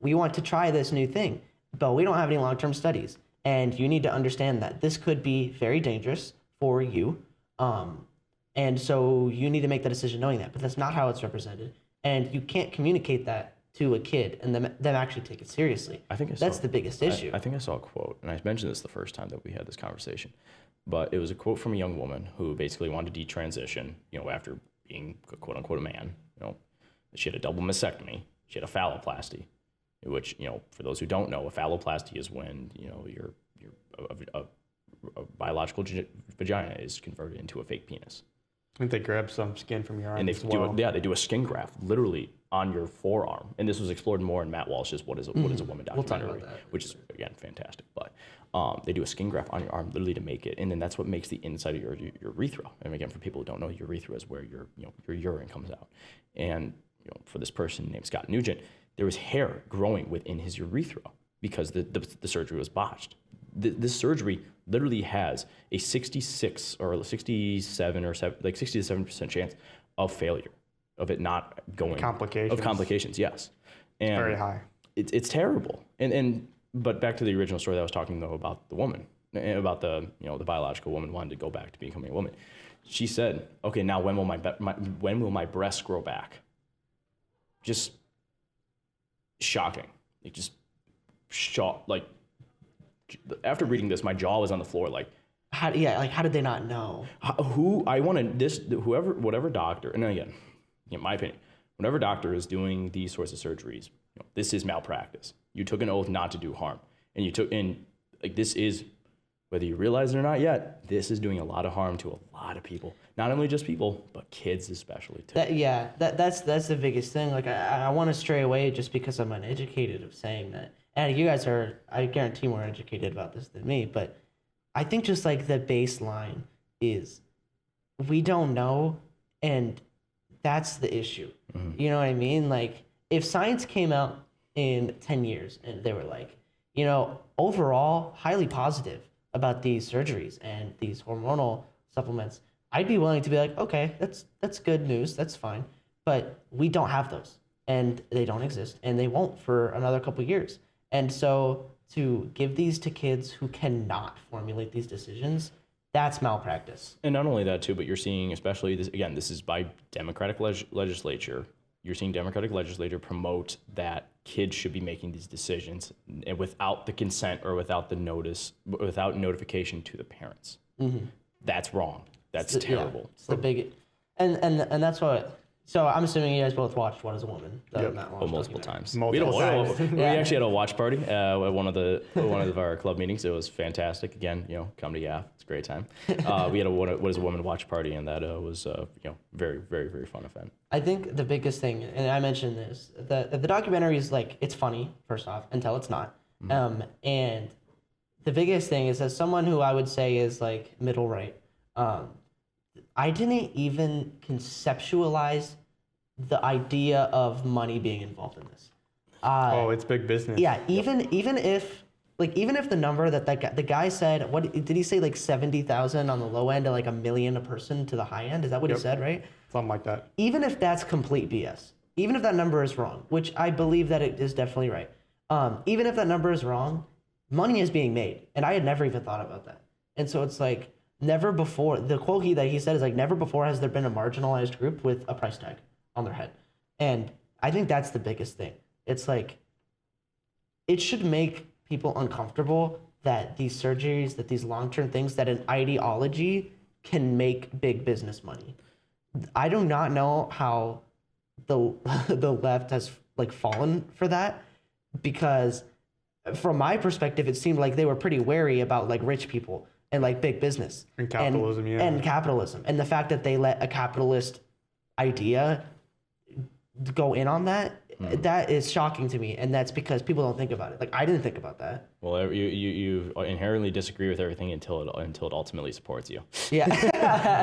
We want to try this new thing, but we don't have any long-term studies. And you need to understand that this could be very dangerous for you. And so you need to make the decision knowing that, but that's not how it's represented. And you can't communicate that to a kid and them actually take it seriously. I think that's the biggest issue. I think I saw a quote, and I mentioned this the first time that we had this conversation, but it was a quote from a young woman who basically wanted to detransition, after being quote unquote a man. She had a double mastectomy. She had a phalloplasty, which, for those who don't know, a phalloplasty is when, a biological vagina is converted into a fake penis. I think they grab some skin from your arm and they do a skin graft literally on your forearm. And this was explored more in Matt Walsh's What is a Woman documentary, which is, again, fantastic. But they do a skin graft on your arm literally to make it, and then that's what makes the inside of your urethra. And again, for people who don't know, urethra is where your urine comes out. And for this person named Scott Nugent, there was hair growing within his urethra because the surgery was botched. This surgery literally has a 66 or 67 or 60 to 7% chance of failure, of it not going. Complications, yes. And very high. It's terrible. But back to the original story that I was talking though about the woman. about the the biological woman wanting to go back to becoming a woman. She said, "Okay, now when will my breasts grow back?" Just shocking. It just like after reading this, my jaw was on the floor. Like, how did they not know? Whatever doctor, and again, in my opinion, whatever doctor is doing these sorts of surgeries, this is malpractice. You took an oath not to do harm, and this is, whether you realize it or not yet, this is doing a lot of harm to a lot of people. Not only just people, but kids especially too. That's the biggest thing. Like I want to stray away just because I'm uneducated of saying that. And you guys are, I guarantee, more educated about this than me. But I think just like the baseline is, we don't know, and that's the issue. Mm-hmm. You know what I mean? Like if science came out in 10 years and they were like, overall highly positive about these surgeries and these hormonal supplements, I'd be willing to be like, okay, that's good news, that's fine. But we don't have those, and they don't exist, and they won't for another couple of years. And so to give these to kids who cannot formulate these decisions, that's malpractice. And not only that too, but you're seeing, especially this, again, this is by Democratic legislature. You're seeing Democratic legislature promote that kids should be making these decisions without the consent or without the notice, without notification to the parents. Mm-hmm. That's wrong. That's terrible. Yeah, it's the big, and that's what. So I'm assuming you guys both watched What Is a Woman? Multiple times. We actually had a watch party at one of our club meetings. It was fantastic. Again, come to YAF. It's a great time. We had a What Is a Woman watch party, and that was very, very, very fun event. I think the biggest thing, and I mentioned this, the documentary is like, it's funny first off until it's not, and the biggest thing is, as someone who I would say is like middle right, I didn't even conceptualize the idea of money being involved in this. It's big business. Yeah, even if the number that the guy said, what did he say, like 70,000 on the low end and like $1 million a person to the high end? Is that what he said, right? Something like that. Even if that's complete BS, even if that number is wrong, which I believe that it is definitely right. Even if that number is wrong, money is being made, and I had never even thought about that. And so it's like, never before, the quote that he said is like, never before has there been a marginalized group with a price tag on their head. And I think that's the biggest thing. It's like, it should make people uncomfortable that these surgeries, that these long-term things, that an ideology can make big business money. I do not know how the left has like fallen for that, because from my perspective, it seemed like they were pretty wary about like rich people and like big business and capitalism, and capitalism, and the fact that they let a capitalist idea go in on that, that is shocking to me, and that's because people don't think about it. Like I didn't think about that. Well, you inherently disagree with everything until it ultimately supports you. Yeah.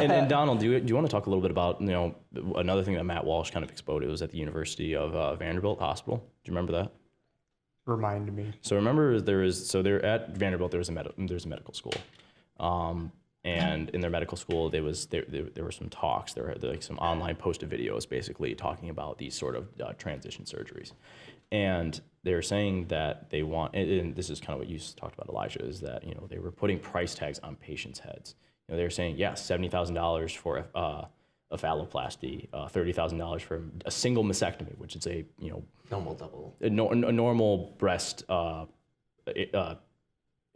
and Donald, do you want to talk a little bit about another thing that Matt Walsh kind of exploded? It was at the University of Vanderbilt Hospital. Do you remember that? Remind me. So remember, they're at Vanderbilt. There's a medical school. And in their medical school, there were some talks. There were like some online posted videos, basically talking about these sort of transition surgeries, and they're saying that they want. And this is kind of what you talked about, Elijah, is that they were putting price tags on patients' heads. They're saying $70,000 for a phalloplasty, $30,000 for a single mastectomy, which is a a normal breast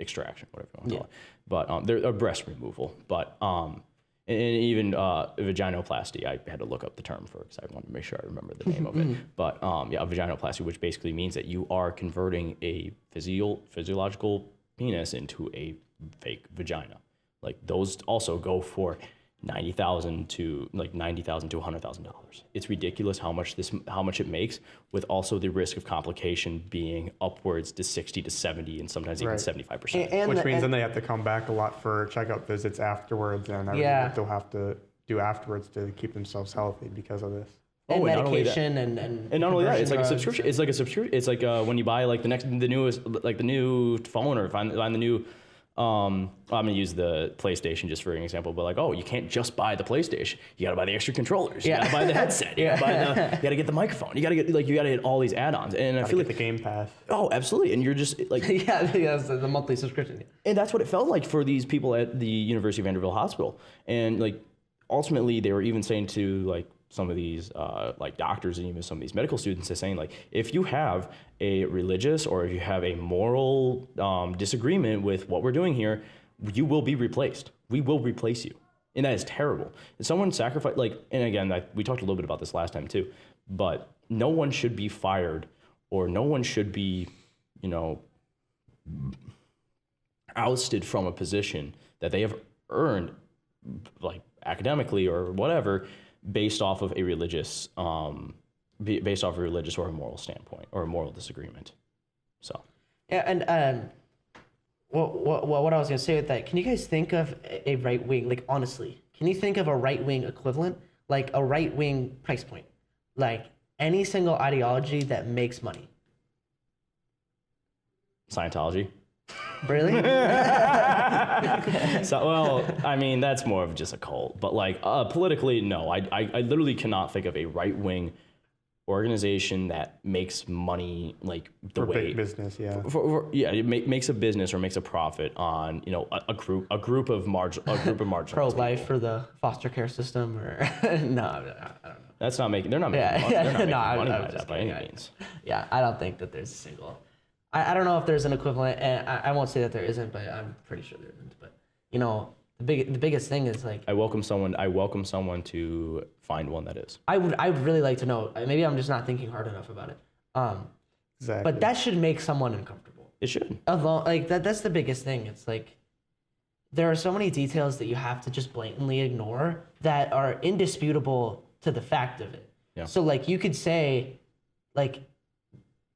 extraction, whatever you want to call it. But they're a breast removal. But and even vaginoplasty, I had to look up the term for it because I wanted to make sure I remember the name of it. But vaginoplasty, which basically means that you are converting a physiological penis into a fake vagina. Like those also go for $90,000 to $100,000. It's ridiculous how much it makes, with also the risk of complication being upwards to 60 to 70 and sometimes even 75%. Which means then they have to come back a lot for checkup visits afterwards and everything that they'll have to do afterwards to keep themselves healthy because of this. And medication and not only that, it's like a subscription. It's like when you buy like the new phone or find the new I'm gonna use the PlayStation just for an example, but like, oh, you can't just buy the PlayStation. You gotta buy the extra controllers. You gotta buy the headset. You gotta get the microphone. You gotta get all these add-ons. And I feel like the Game Pass. Oh, absolutely. And you're just like yeah, the monthly subscription. and that's what it felt like for these people at the University of Vanderbilt Hospital. And like ultimately they were even saying to like some of these like doctors and even some of these medical students, they're saying like, if you have a religious or if you have a moral disagreement with what we're doing here, you will be replaced. We will replace you. And that is terrible. And someone sacrificed, like, and again, we talked a little bit about this last time too, but no one should be fired or no one should be, you know, ousted from a position that they have earned, like academically or whatever, based off of a religious, based off a religious or a moral standpoint or a moral disagreement. So. Yeah, and what I was gonna say with that, can you guys think of a right wing? Like honestly, can you think of a right wing equivalent, like a right wing price point, like any single ideology that makes money? Scientology. Really? So, well, I mean, that's more of just a cult. But like politically, no. I literally cannot think of a right-wing organization that makes money like the way big business, yeah. It makes a business or makes a profit on, you know, a group of marginal Pro-life for the foster care system, or no, I don't know. That's not making. They're not making money. They're not making money by that by any means. Yeah, I don't think that there's a single. I don't know if there's an equivalent, and I won't say that there isn't, but I'm pretty sure there isn't. But you know, the biggest thing is like I welcome someone to find one that is. I would really like to know. Maybe I'm just not thinking hard enough about it. Exactly. But that should make someone uncomfortable. It should. Like that's the biggest thing. It's like there are so many details that you have to just blatantly ignore that are indisputable to the fact of it. Yeah. So like you could say, like,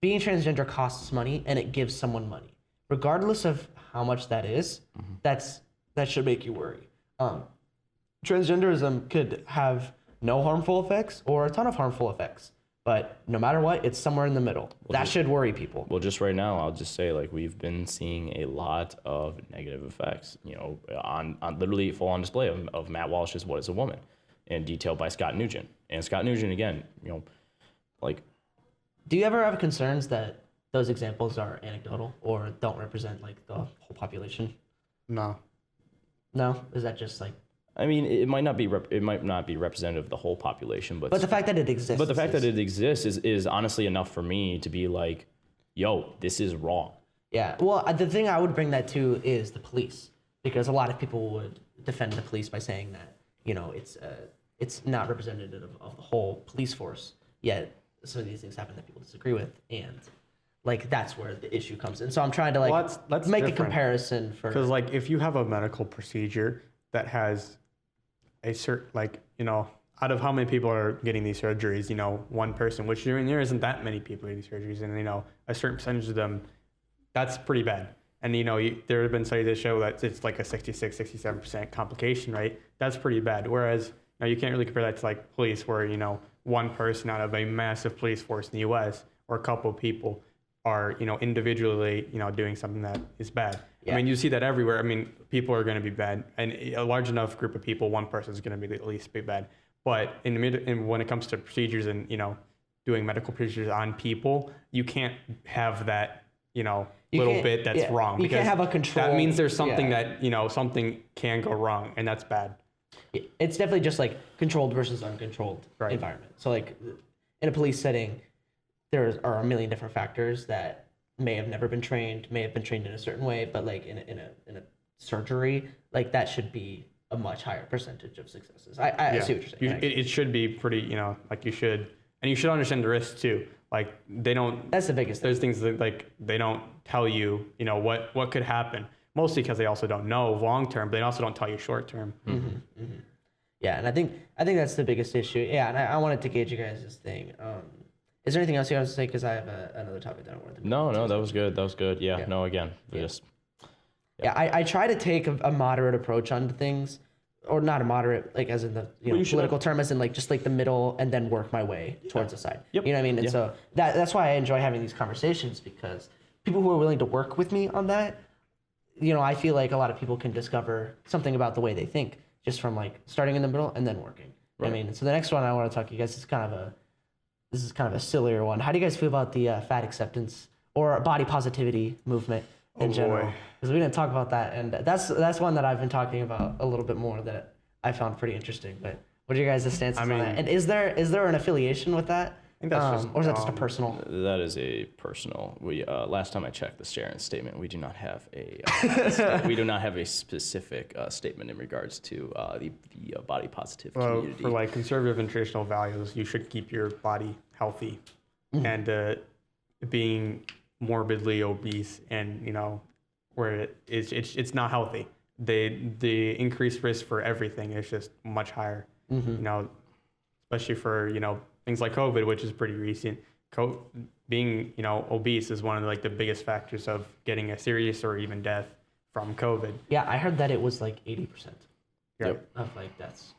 being transgender costs money and it gives someone money, regardless of how much that is. That should make you worry. Transgenderism could have no harmful effects or a ton of harmful effects, but no matter what, it's somewhere in the middle. That should worry people. Well, just right now, I'll just say like we've been seeing a lot of negative effects, you know, on literally full on display of Matt Walsh's "What Is a Woman," and detailed by Scott Nugent. And Scott Nugent again, you know, like. Do you ever have concerns that those examples are anecdotal or don't represent like the whole population? No. No? Is that just like? I mean, it might not be representative of the whole population, but the fact that it exists. But the fact that it exists is honestly enough for me to be like, yo, this is wrong. Yeah. Well, the thing I would bring that to is the police, because a lot of people would defend the police by saying that, you know, it's not representative of the whole police force. Yet some of these things happen that people disagree with, and like that's where the issue comes in. So I'm trying to like let's make different. a comparison for, because like if you have a medical procedure that has a certain, like, you know, out of how many people are getting these surgeries, you know, one person, which there isn't that many people getting these surgeries, and you know a certain percentage of them, that's pretty bad. And you know there have been studies that show that it's like a 66-67% complication rate. That's pretty bad. Whereas you know, you can't really compare that to like police, where you know one person out of a massive police force in the U.S. or a couple of people are, you know, individually, you know, doing something that is bad. Yeah. I mean, you see that everywhere. I mean, people are going to be bad, and a large enough group of people, one person is going to be at least be bad. But when it comes to procedures and, you know, doing medical procedures on people, you can't have that, you know, little bit that's wrong. You can't have a control. That means there's something that, you know, something can go wrong, and that's bad. It's definitely just like controlled versus uncontrolled environment. So like in a police setting, there are a million different factors that may have never been trained, may have been trained in a certain way, but like in a surgery, like that should be a much higher percentage of successes. I see what you're saying. It should be pretty, you know, like you should understand the risks too. Like they don't. That's the biggest thing. There's things that like they don't tell you, you know, what could happen. Mostly because they also don't know long term, but they also don't tell you short term. Yeah, and I think that's the biggest issue. Yeah, and I wanted to gauge you guys' thing. Is there anything else you want to say? Because I have another topic that I wanted to. No, that was good. Yeah. No, again, just. Yeah, I try to take a moderate approach onto things, or not a moderate, like as in the political term, as in like just like the middle, and then work my way towards the side. Yep. You know what I mean? And so that's why I enjoy having these conversations, because people who are willing to work with me on that, you know, I feel like a lot of people can discover something about the way they think just from like starting in the middle and then working. Right. I mean, so the next one I want to talk to you guys is this is kind of a sillier one. How do you guys feel about the fat acceptance or body positivity movement in general? Because we didn't talk about that, and that's one that I've been talking about a little bit more that I found pretty interesting. But what are your guys' stances on that? And is there an affiliation with that? I think that's Or is that just a personal? That is a personal. We last time I checked the Sharon statement, we do not have a we do not have a specific statement in regards to the body positive community. For like conservative and traditional values, you should keep your body healthy, and being morbidly obese and where it's not healthy. The increased risk for everything is just much higher. Especially for things like COVID, which is pretty recent. Being obese is one of the biggest factors of getting a serious or even death from COVID. Yeah, I heard that it was like 80% Yep. of like deaths.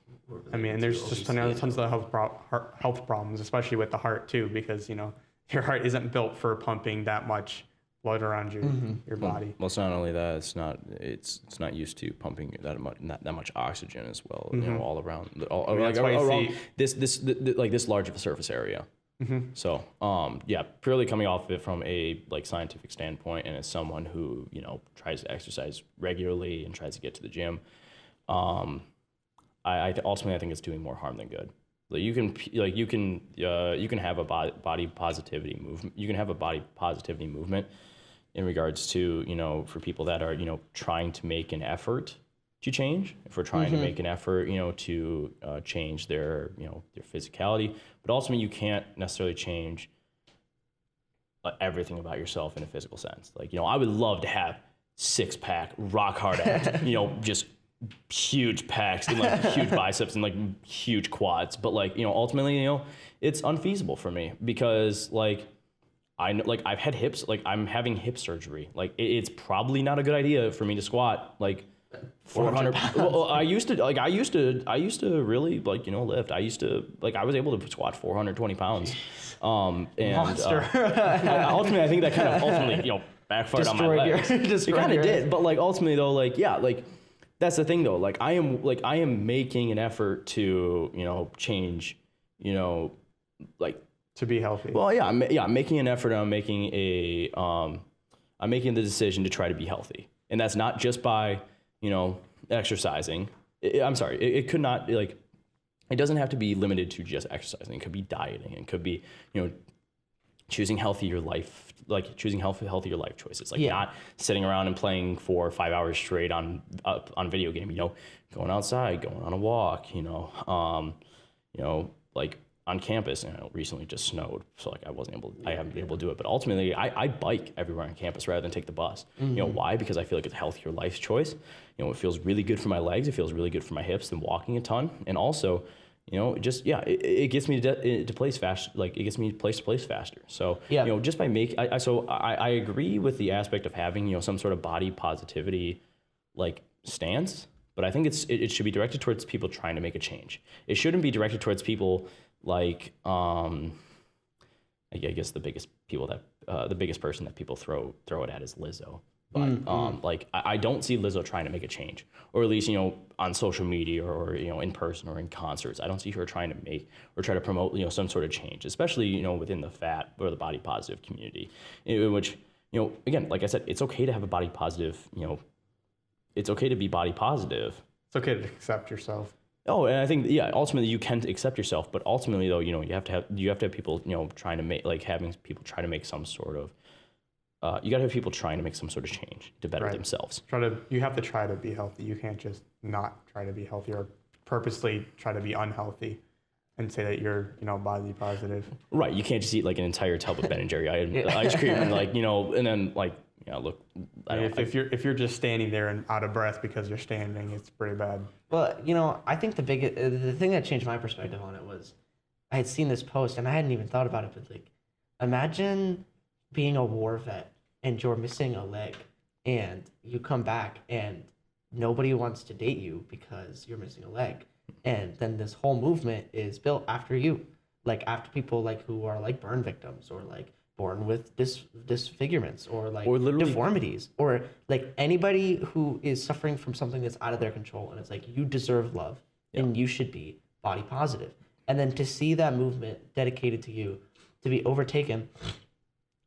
I mean, and there's just tons of health problems, especially with the heart too, because your heart isn't built for pumping that much blood around your body. Well, it's not only that; it's not used to pumping that much oxygen as well. All around, around this large of a surface area. So, purely coming off of it from a scientific standpoint, and as someone who tries to exercise regularly and tries to get to the gym, I ultimately think it's doing more harm than good. You can have a body positivity movement. You can have a body positivity movement in regards to for people that are trying to make an effort to change. If we're trying to make an effort to change their their physicality, but ultimately you can't necessarily change everything about yourself in a physical sense. I would love to have 6-pack, rock hard abs, just huge pecs and huge biceps and huge quads, but ultimately it's unfeasible for me because I know I've had hips, I'm having hip surgery. It's probably not a good idea for me to squat 400. Well, I used to really lift. I was able to squat 420 pounds. And Monster. Ultimately, I think that kind of backfired on my legs. It kind of did, but ultimately though, that's the thing though. I am making an effort to change. To be healthy. Well, yeah, I'm making an effort. I'm making the decision to try to be healthy, and that's not just by exercising. I'm sorry, it could not it doesn't have to be limited to just exercising. It could be dieting. It could be choosing healthier life, healthier life choices, not sitting around and playing 4 or 5 hours straight on video game. Going outside, going on a walk. On campus, and it recently just snowed, so I haven't been able to do it. But ultimately, I bike everywhere on campus rather than take the bus. Why? Because I feel like it's a healthier life choice. It feels really good for my legs. It feels really good for my hips than walking a ton. And also, it gets me to place fast. It gets me place to place faster. So just by I agree with the aspect of having some sort of body positivity stance. But I think it should be directed towards people trying to make a change. It shouldn't be directed towards people I guess the biggest person that people throw it at is Lizzo. But I don't see Lizzo trying to make a change, or at least on social media or in person or in concerts. I don't see her trying to make or try to promote some sort of change, especially within the fat or the body positive community, in which again, like I said, it's okay to have a body positive. It's okay to be body positive. It's okay to accept yourself. Oh, and I think ultimately you can accept yourself, but ultimately though, you have to have people trying to make having people try to make some sort of you got to have people trying to make some sort of change to better themselves. You have to try to be healthy. You can't just not try to be healthy or purposely try to be unhealthy and say that you're body positive. Right. You can't just eat an entire tub of Ben & Jerry ice cream and and then look. If you're just standing there and out of breath because you're standing, it's pretty bad. Well, I think the thing that changed my perspective on it was I had seen this post and I hadn't even thought about it, but imagine being a war vet and you're missing a leg and you come back and nobody wants to date you because you're missing a leg. And then this whole movement is built after you, after people who are burn victims or born with disfigurements or like Or literally- deformities, or like anybody who is suffering from something that's out of their control, and it's like you deserve love and you should be body positive. And then to see that movement dedicated to you to be overtaken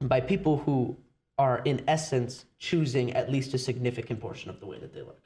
by people who are in essence choosing at least a significant portion of the way that they look.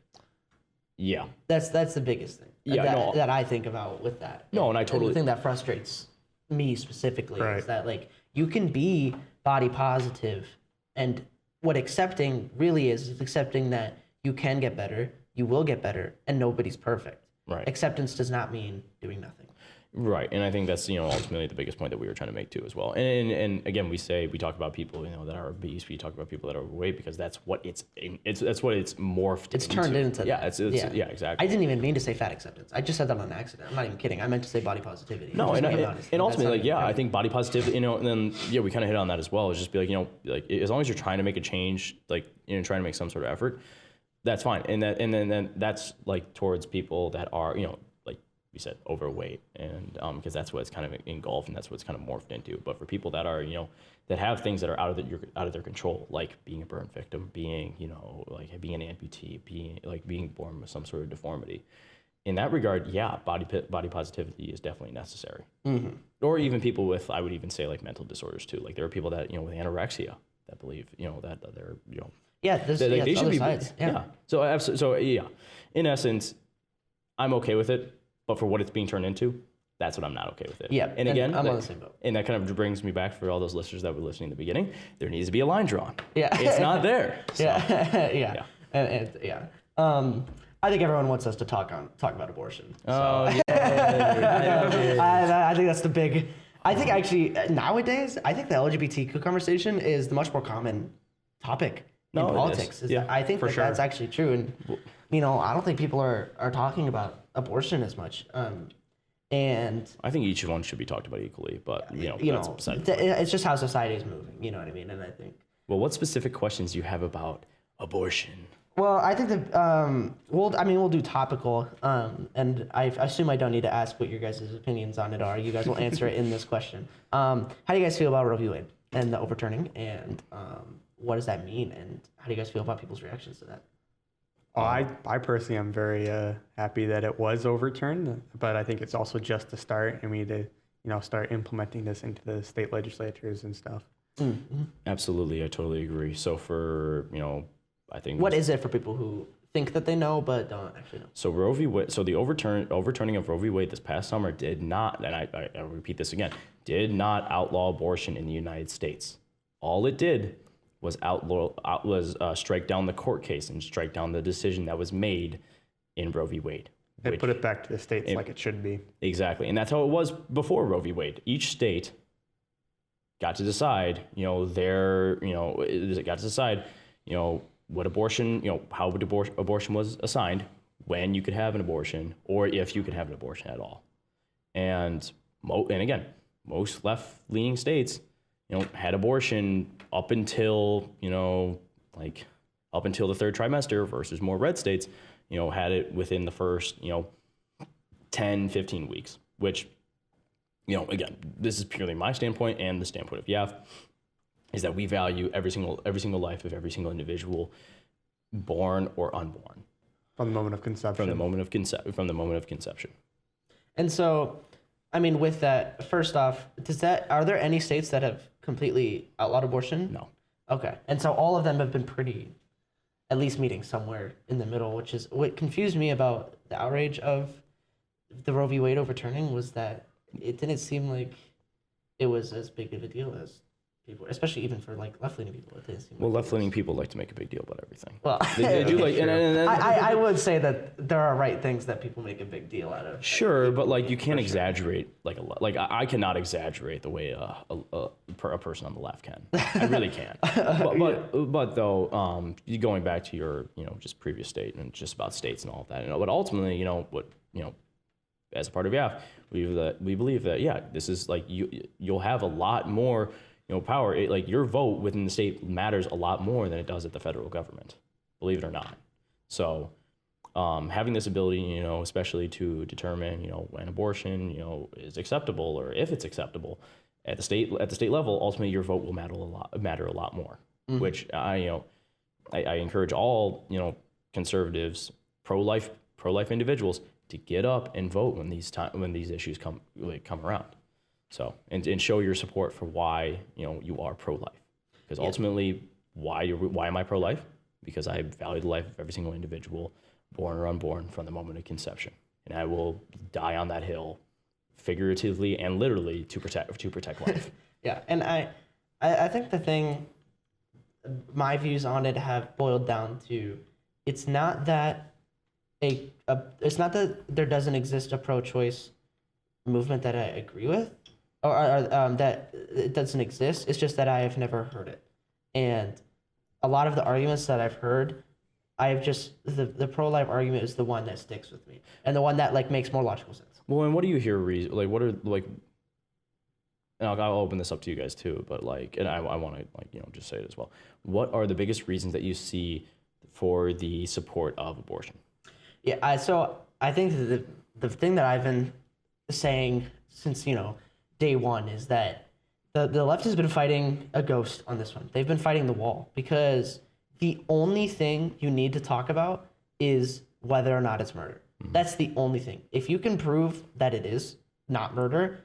Yeah. That's the biggest thing that I think about with that. No, and I totally- the thing that frustrates me specifically Right. is that like you can be body positive, and what accepting really is accepting that you can get better, you will get better, and nobody's perfect. Right. Acceptance does not mean doing nothing. Right, and I think that's ultimately the biggest point that we were trying to make too as well. And again, we talk about people that are obese, we talk about people that are overweight because that's what it's morphed. It's turned into. Yeah, yeah, exactly. I didn't even mean to say fat acceptance. I just said that on accident. I'm not even kidding. I meant to say body positivity. No, Just and being honest. ultimately, That's not I think body positivity, and then we kind of hit on that as well. Is just be like as long as you're trying to make a change, trying to make some sort of effort, that's fine. And then that's like towards people that are like we said overweight, and because that's what it's kind of engulfed and that's what it's kind of morphed into. But for people that are that have things that are out of their control, like being a burn victim, being like being an amputee, being born with some sort of deformity. In that regard, yeah, body positivity is definitely necessary. Mm-hmm. Or even people with, I would even say, like mental disorders too. Like there are people that with anorexia that believe that they're they should be sides. Yeah. So yeah, in essence, I'm okay with it, but for what it's being turned into, that's what I'm not okay with it. Yeah, and again, I'm on the same boat. And that kind of brings me back for all those listeners that were listening in the beginning. There needs to be a line drawn. Yeah, it's not there. So. Yeah. And yeah. I think everyone wants us to talk about abortion. So. Oh yeah. I think that's the big. I think actually nowadays, I think the LGBTQ conversation is the much more common topic in politics. Yeah, I think for sure. that's actually true, and I don't think people are talking about abortion as much. And I think each one should be talked about equally, but that's beside the point. it's just how society is moving. You know what I mean? And I think. Well, what specific questions do you have about abortion? Well, I think that we'll do topical, and I assume I don't need to ask what your guys' opinions on it are. You guys will answer it in this question. How do you guys feel about Roe v. Wade and the overturning, and what does that mean, and how do you guys feel about people's reactions to that? I personally am very happy that it was overturned, but I think it's also just a start, and we need to start implementing this into the state legislatures and stuff. Mm-hmm. Absolutely, I totally agree. So for I think what is it for people who think that they know but don't actually know? So Roe v. Wade. So the overturning of Roe v. Wade this past summer did not, and I repeat this again, did not outlaw abortion in the United States. All it did was strike down the court case and strike down the decision that was made in Roe v. Wade. It put it back to the states like it should be. Exactly, and that's how it was before Roe v. Wade. Each state got to decide, got to decide, what abortion, how abortion was assigned, when you could have an abortion, or if you could have an abortion at all. And again, most left-leaning states, had abortion up until, up until the third trimester versus more red states, had it within the first, 10, 15 weeks, which, again, this is purely my standpoint and the standpoint of YAF, is that we value every single life of every single individual, born or unborn. From the moment of conception. From the moment of conception. And so, I mean, with that, first off, are there any states that have completely outlawed abortion? No. Okay. And so all of them have been pretty, at least meeting somewhere in the middle, which is what confused me about the outrage of the Roe v. Wade overturning was that it didn't seem like it was as big of a deal as people, especially even for like left-leaning people. It didn't seem well, left-leaning people like to make a big deal about everything. Well, they do like, and I would say that there are right things that people make a big deal out of. Sure, but like you can't exaggerate like a lot. Like I cannot exaggerate the way a person on the left can. I really can't. But though, going back to your just previous statement, just about states and all of that. But ultimately, as a part of YAF, we believe that this is like you'll have a lot more. Power, like your vote within the state matters a lot more than it does at the federal government, believe it or not. So having this ability, especially to determine, when abortion, is acceptable or if it's acceptable, At the state level, ultimately your vote will matter a lot more. Which I encourage all conservatives, pro life individuals to get up and vote when these issues come around. So and show your support for why you are pro life, because ultimately why am I pro life? Because I value the life of every single individual, born or unborn, from the moment of conception, and I will die on that hill, figuratively and literally, to protect life. Yeah, and I think the thing, my views on it have boiled down to, it's not that there doesn't exist a pro-choice movement that I agree with, or that it doesn't exist. It's just that I have never heard it, and a lot of the arguments that I've heard, I've just the pro-life argument is the one that sticks with me, and the one that makes more logical sense. Well, and what do you hear? What are and I'll open this up to you guys too, but and I want to just say it as well. What are the biggest reasons that you see for the support of abortion? Yeah, so I think the thing that I've been saying since day one is that the left has been fighting a ghost on this one. They've been fighting the wall, because the only thing you need to talk about is whether or not it's murder. That's the only thing. If you can prove that it is not murder,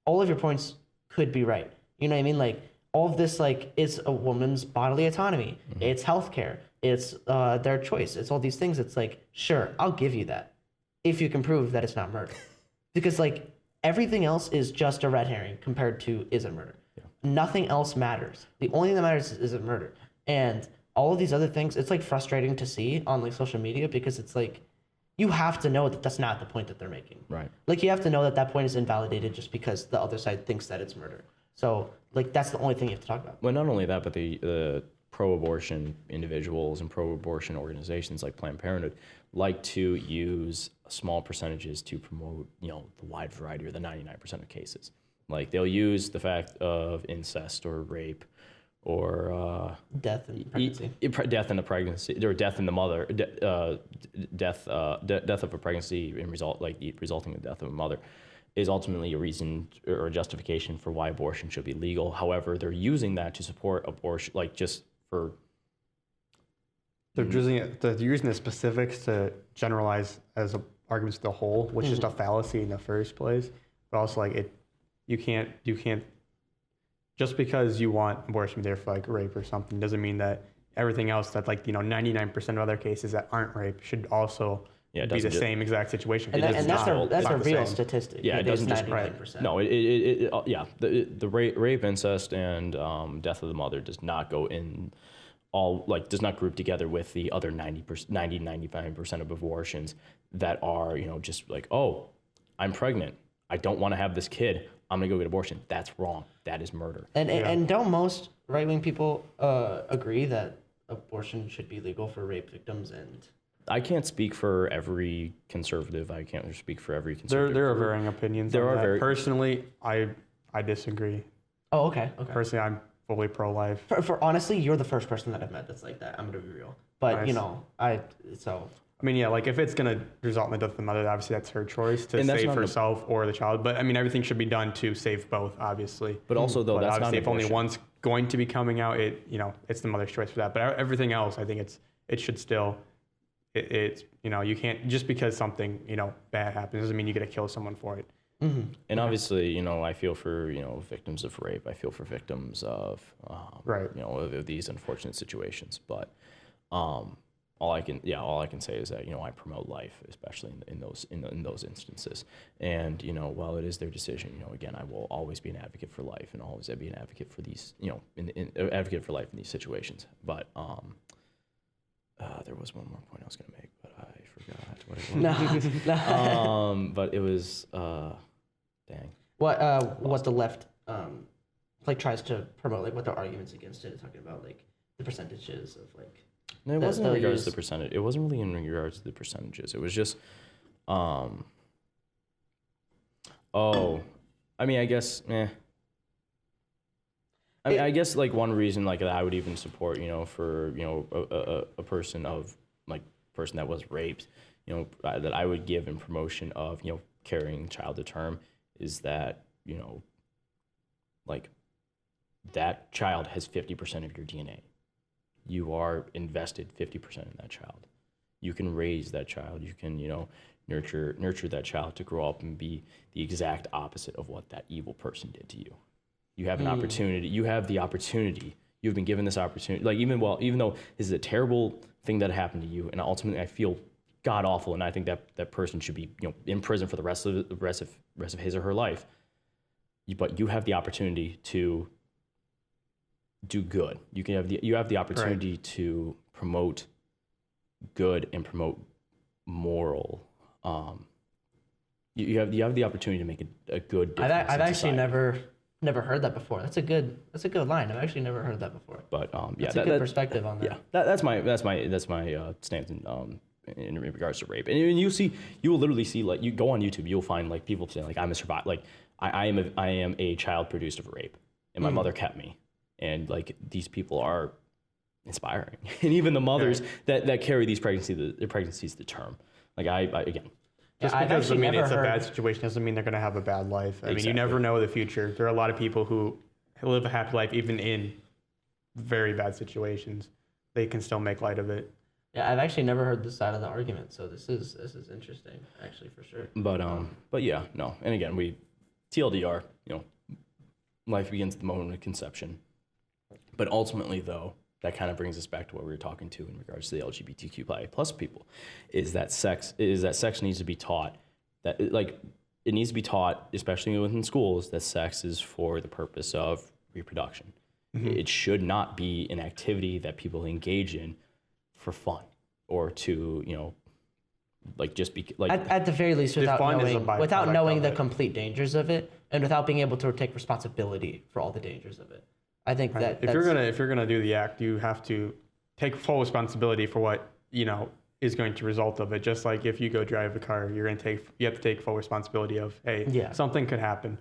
all of your points could be right. You know what I mean? All of this, it's a woman's bodily autonomy. It's healthcare. It's their choice. It's all these things. It's sure, I'll give you that if you can prove that it's not murder. Because everything else is just a red herring compared to is it murder. Yeah. Nothing else matters. The only thing that matters is it murder. And all of these other things, it's frustrating to see on social media, because it's you have to know that that's not the point that they're making. Right. You have to know that that point is invalidated just because the other side thinks that it's murder. So that's the only thing you have to talk about. Well, not only that, but the pro-abortion individuals and pro-abortion organizations like Planned Parenthood like to use small percentages to promote the wide variety, or the 99% of cases. They'll use the fact of incest or rape, or death in pregnancy, death in a pregnancy, or death in the mother, death of a pregnancy resulting in the death of a mother, is ultimately a reason or a justification for why abortion should be legal. However, they're using that to support abortion, just for. They're using the specifics to generalize as arguments as the whole, which is a fallacy in the first place. But also, you can't. Just because you want abortion to be there for rape or something doesn't mean that everything else that 99% of other cases that aren't rape should also be the same exact situation. And that's a real statistic. Yeah, it doesn't just 99%. No, the rape, incest, and death of the mother does not go in all does not group together with the other 95% of abortions that are just oh, I'm pregnant, I don't want to have this kid, I'm gonna go get an abortion. That's wrong. That is murder. And don't most right-wing people agree that abortion should be legal for rape victims? And I can't speak for every conservative. I can't speak for every conservative. There are varying opinions. Personally, I disagree. Oh, okay. Personally, I'm fully pro-life. For honestly, you're the first person that I've met that's like that. I'm gonna be real. But nice. If it's going to result in the death of the mother, obviously that's her choice to save herself or the child. But everything should be done to save both, obviously. But also, though, that's obviously, not if only one's going to be coming out, it's the mother's choice for that. But everything else, I think it should still, you can't, just because something, bad happens doesn't mean you get to kill someone for it. Mm-hmm. And obviously, I feel for, victims of rape. I feel for victims of, of these unfortunate situations. But, all I can say is that I promote life, especially in those instances. And while it is their decision, again, I will always be an advocate for life, and always be an advocate for these advocate for life in these situations. But there was one more point I was going to make, but I forgot what it was. But it was dang. What the left tries to promote, what their arguments against it, talking about the percentages of No, it wasn't in regards to the percentage. It wasn't really in regards to the percentages. It was just, I guess, I guess one reason that I would even support, for a person that was raped, that I would give in promotion of carrying child to term is that like that child has 50% of your DNA. You are invested 50% in that child. You can raise that child. You can, nurture that child to grow up and be the exact opposite of what that evil person did to you. You have an opportunity. You have the opportunity. You've been given this opportunity. Like even though this is a terrible thing that happened to you, and ultimately I feel god awful, and I think that person should be in prison for the rest of his or her life. But you have the opportunity to do good. You have the opportunity to promote good and promote moral. You have the opportunity to make a good difference. I've actually never heard that before. That's a good line. I've actually never heard that before. But that's a good perspective on that. Yeah, that's my stance in regards to rape. And you will literally see, like, you go on YouTube, you'll find like people saying like I'm a survivor, like I am a child produced of a rape, and my mother kept me, and like these people are inspiring, and even the mothers that carry these pregnancies to term. Like I again. Just because it's a bad situation doesn't mean they're going to have a bad life. I mean, you never know the future. There are a lot of people who live a happy life even in very bad situations. They can still make light of it. Yeah, I've actually never heard this side of the argument, so this is interesting, actually, for sure. But yeah, no. And again, TLDR, life begins at the moment of conception. But ultimately, though, that kind of brings us back to what we were talking to in regards to the LGBTQ plus people, is that sex needs to be taught. That it needs to be taught, especially within schools, that sex is for the purpose of reproduction. Mm-hmm. It should not be an activity that people engage in for fun or to just be like at the very least without knowing the complete dangers of it, and without being able to take responsibility for all the dangers of it. I think that if you're gonna do the act, you have to take full responsibility for what is going to result of it. Just like if you go drive a car, you have to take full responsibility of something could happen.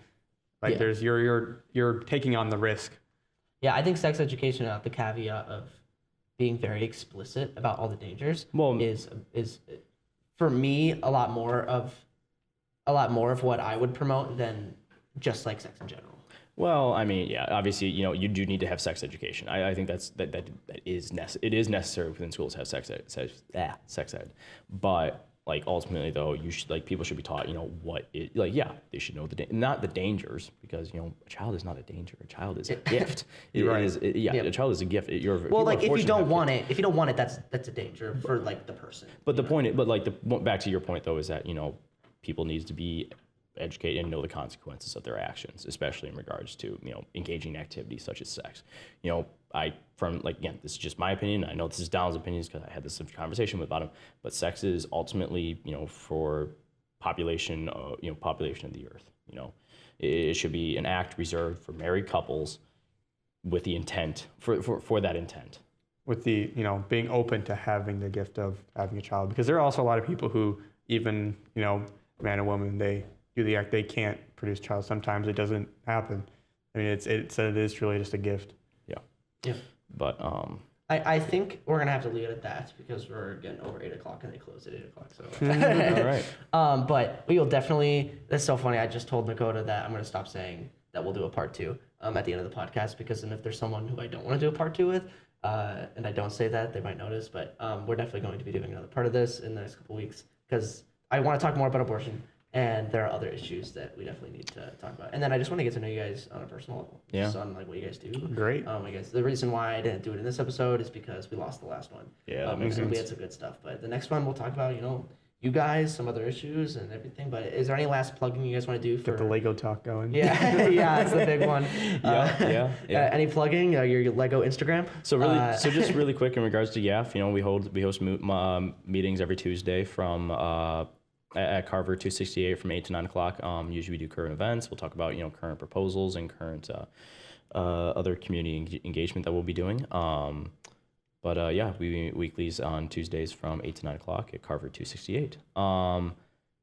Like you're taking on the risk. Yeah, I think sex education, without the caveat of being very explicit about all the dangers, is for me a lot more of what I would promote than just like sex in general. Well, I mean, yeah, obviously, you do need to have sex education. I think that is necessary within schools to have sex ed. But like ultimately though, people should be taught, they should know not the dangers, because a child is not a danger. A child is a gift. A child is a gift. If you don't want it, that's a danger for like the person. But back to your point though, is that people need to be educated and know the consequences of their actions, especially in regards to engaging in activities such as sex. This is just my opinion. I know this is Donald's opinions because I had this conversation about him. But sex is ultimately for population of the earth. It should be an act reserved for married couples with the intent for that intent. With the being open to having the gift of having a child, because there are also a lot of people who even man and woman, they do the act, they can't produce a child. Sometimes it doesn't happen. I mean, it is truly just a gift. Yeah. But I think we're gonna have to leave it at that because we're getting over 8:00 and they close at 8:00. So all right. But we will definitely. That's so funny. I just told Dakota that I'm gonna stop saying that we'll do a part 2 at the end of the podcast, because then if there's someone who I don't want to do a part 2 with, and I don't say that, they might notice. But we're definitely going to be doing another part of this in the next couple weeks, because I want to talk more about abortion. And there are other issues that we definitely need to talk about. And then I just want to get to know you guys on a personal level. Yeah. Just on like what you guys do. Great. The reason why I didn't do it in this episode is because we lost the last one. Yeah, that makes sense. We had some good stuff. But the next one we'll talk about, you guys, some other issues and everything. But is there any last plugging you guys want to do for get the Lego talk going? Yeah, yeah, that's the big one. Yeah. Any plugging? Your Lego Instagram? So just really quick in regards to YAF, we host meetings every Tuesday from at Carver 268 from 8 to 9 o'clock. Usually we do current events. We'll talk about current proposals and current other community engagement that we'll be doing. We weeklies on Tuesdays from 8 to 9 o'clock at Carver 268. And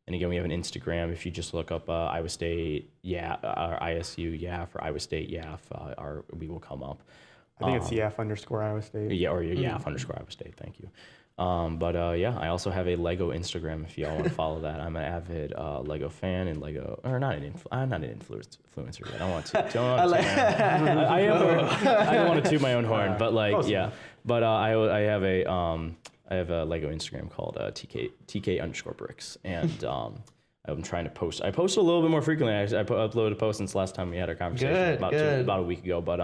again, we have an Instagram. If you just look up Iowa State or ISU YAF or Iowa State YAF, we will come up. I think it's YAF _ Iowa State. Yeah, or YAF _ Iowa State. Thank you. Yeah, I also have a Lego Instagram if y'all want to follow that. I'm an avid Lego fan and Lego, or not I'm not an influencer yet. I don't want to. I don't want to toot my own horn, but like, yeah. But I have a Lego Instagram called TK_bricks, and I'm trying to post. I post a little bit more frequently. I uploaded a post since last time we had our conversation about a week ago. But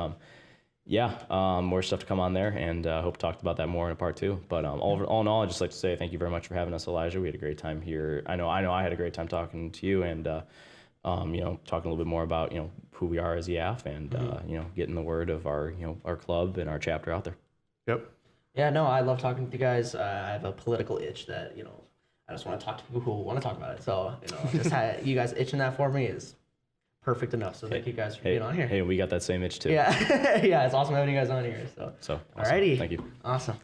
more stuff to come on there, and hope to talk about that more in a part 2. But all in all, I'd just like to say thank you very much for having us, Elijah. We had a great time here. I know I had a great time talking to you, and talking a little bit more about who we are as EAF, and getting the word of our our club and our chapter out there. Yep. Yeah, no, I love talking to you guys. I have a political itch that I just want to talk to people who want to talk about it. So just you guys itching that for me is perfect enough. So thank you guys for being on here. Hey, we got that same itch too. Yeah, yeah, it's awesome having you guys on here. So awesome. alrighty, Thank you. Awesome.